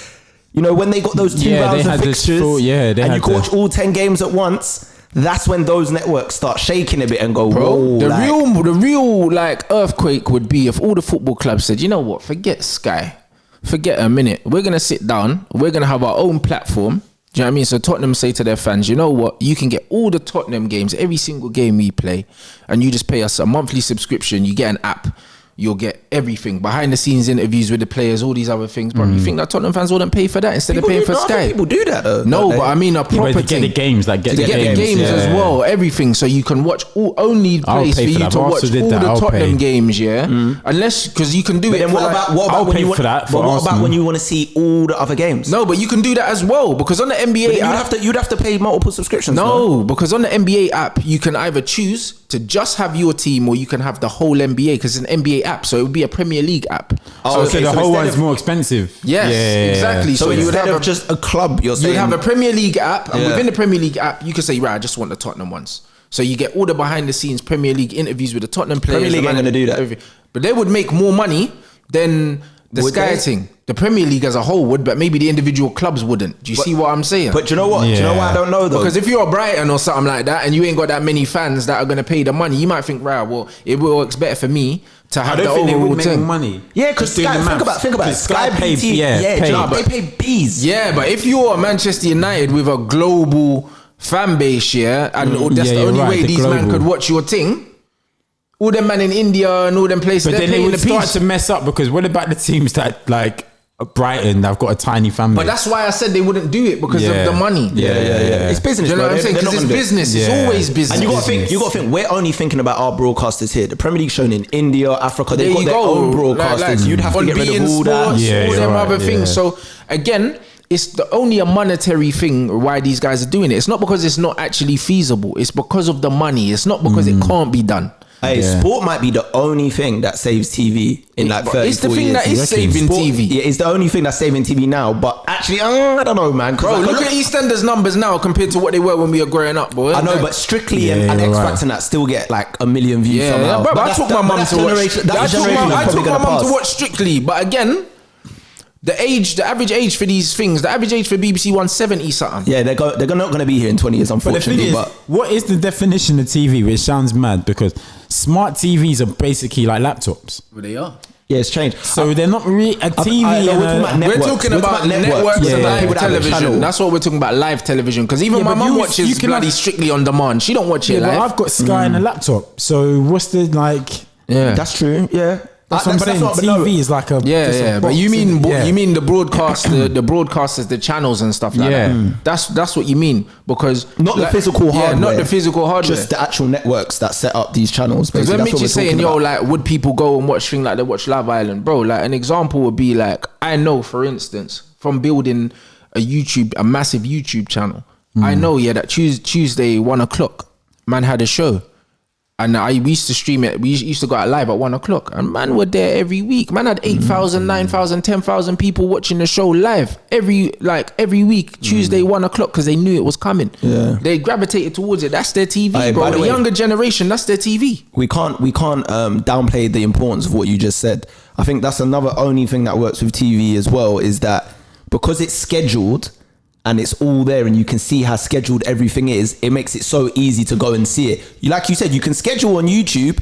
you know, when they got those 2 rounds of fixtures, and you can watch all 10 games at once. That's when those networks start shaking a bit and go, whoa. The real like earthquake would be if all the football clubs said, you know what, forget Sky. Forget a minute. We're going to sit down. We're going to have our own platform. Do you know what I mean? So Tottenham say to their fans, you know what? You can get all the Tottenham games, every single game we play, and you just pay us a monthly subscription. You get an app. You'll get everything, behind the scenes interviews with the players, all these other things. But you think that Tottenham fans wouldn't pay for that instead of paying for Sky? People do that though. No, but I mean a proper thing. Get the games, like get the games as well, everything. So you can watch only place for you to watch all the Tottenham games, unless, because you can do it. Then what about when you want that? But what about when you want to see all the other games? No, but you can do that as well, because on the NBA app, you'd have to pay multiple subscriptions. No, because on the NBA app you can either choose to just have your team, or you can have the whole NBA, because it's an NBA app, so it would be a Premier League app. So the whole one's more expensive. Yes, exactly. So you would have just a club. You'd have a Premier League app, and within the Premier League app, you can say, right, I just want the Tottenham ones. So you get all the behind the scenes Premier League interviews with the Tottenham players. Premier League ain't gonna do that, everything. But they would make more money than the Sky thing. The Premier League as a whole would, but maybe the individual clubs wouldn't. Do you see what I'm saying? But do you know what? Do you know why I don't know though? Because if you're a Brighton or something like that, and you ain't got that many fans that are going to pay the money, you might think, right, well, it works better for me to have the overall team. Money. Yeah, because Sky, think about it. Sky pay, they pay B's. Yeah, but if you're Manchester United with a global fan base, and that's the only way these men could watch your thing. All them man in India and all them places, but then they would start to mess up, because what about the teams that like Brighton, they've got a tiny fan base? But that's why I said they wouldn't do it, because of the money. It's business. You know what I'm saying? Because it's business. It's always business. And you got to think. We're only thinking about our broadcasters here. The Premier League shown in India, Africa. They've got their own broadcasters. You'd have to get rid of all that. All them other things. So again, it's only a monetary thing why these guys are doing it. It's not because it's not actually feasible. It's because of the money. It's not because it can't be done. Hey, sport might be the only thing that saves TV in like 30, it's the 40 thing years. that is saving TV. Yeah, it's the only thing that's saving TV now. But actually, I don't know, man. Bro, look at EastEnders numbers now compared to what they were when we were growing up, boy. I know, but Strictly and X Factor and that still get like 1 million views somehow. Bro, I took my mum to watch. I took my mum to watch Strictly, but again, the average age for these things, the average age for BBC 170 something. Yeah, they're not going to be here in 20 years, unfortunately. But what is the definition of TV? Which sounds mad, because smart TVs are basically like laptops. Well, they are. Yeah, it's changed. So they're not really a TV. We're talking about networks and live television. That's what we're talking about, live television. Because even my mum watches bloody Strictly on Demand. She don't watch it live. But I've got Sky and a laptop. So what's the like? Yeah, that's true. Yeah. That's what TV is like a but you mean the broadcast, the broadcasters, the channels and stuff like that. That's what you mean, because not the physical hardware, not the physical hardware, just the actual networks that set up these channels. Because when Mitch is saying, like, would people go and watch things like they watch Love Island, bro? Like, an example would be like, I know, for instance, from building a massive YouTube channel, I know that Tuesday 1:00, man had a show. And we used to stream it. We used to go out live at 1:00, and man were there every week. Man had 8,000, 9,000, 10,000 people watching the show live every week, Tuesday 1:00, because they knew it was coming. Yeah. They gravitated towards it. That's their TV, bro. The younger generation, that's their TV. We can't downplay the importance of what you just said. I think that's another only thing that works with TV as well, is that because it's scheduled and it's all there and you can see how scheduled everything is, it makes it so easy to go and see it. Like you said, you can schedule on YouTube,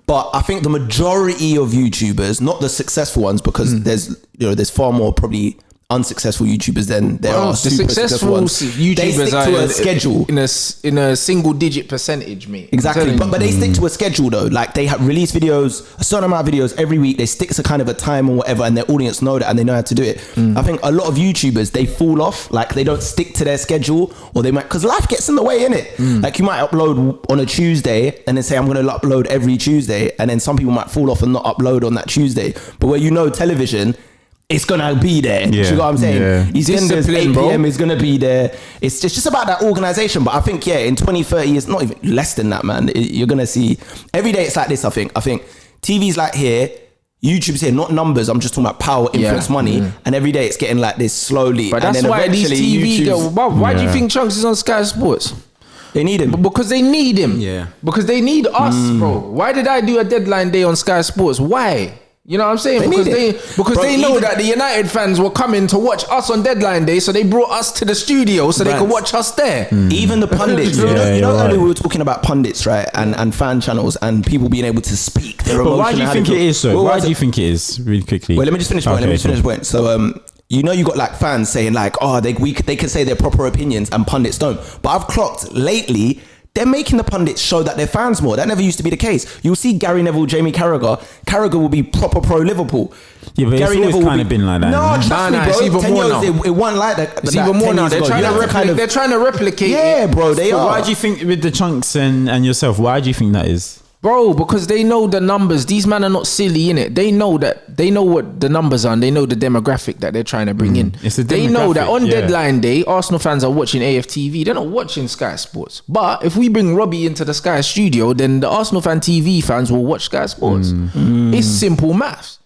but I think the majority of YouTubers, not the successful ones, because there's far more probably unsuccessful YouTubers than there are the super successful ones. YouTubers they stick to a schedule in a single digit percentage, mate. Exactly, but they stick to a schedule though. Like they release videos, a certain amount of videos every week. They stick to kind of a time or whatever, and their audience know that and they know how to do it. I think a lot of YouTubers, they fall off, like they don't stick to their schedule, or they might, because life gets in the way, innit? Like you might upload on a Tuesday and then say I'm going to upload every Tuesday, and then some people might fall off and not upload on that Tuesday. But where television, it's gonna be there. Yeah. Do you know what I'm saying? Yeah. EastEnders 8 PM is gonna be there. It's just about that organization. But I think in 20, 30 years, not even less than that, man. You're gonna see every day it's like this. I think TV's like here, YouTube's here, not numbers. I'm just talking about power, influence, money, and every day it's getting like this slowly. But and that's then why these TV. Why do you think Chunks is on Sky Sports? They need him because they need him. Yeah, because they need us, bro. Why did I do a deadline day on Sky Sports? Why? You know what I'm saying? Because they know that the United fans were coming to watch us on deadline day, so they brought us to the studio so they could watch us there. Even the pundits, earlier we were talking about pundits, right? And fan channels and people being able to speak their emotion. But why do you think it is so? Why do you think it is, really quickly? Well, let me just finish the point. So, you got like fans saying like, oh, they can say their proper opinions and pundits don't. But I've clocked lately, they're making the pundits show that they're fans more. That never used to be the case. You'll see Gary Neville, Jamie Carragher. Carragher will be proper pro Liverpool. Yeah, but Gary Neville kind of been like that. No, trust me, bro. It's even 10 more years, now. It wasn't like that. It's even more now. They're trying to replicate. Yeah, bro. They are. Why do you think with the Chunks and yourself? Why do you think that is? Bro, because they know the numbers. These men are not silly, innit? They know what the numbers are, and they know the demographic that they're trying to bring in. They know that on deadline day, Arsenal fans are watching AFTV. They're not watching Sky Sports. But if we bring Robbie into the Sky studio, then the Arsenal TV fans will watch Sky Sports. It's simple maths.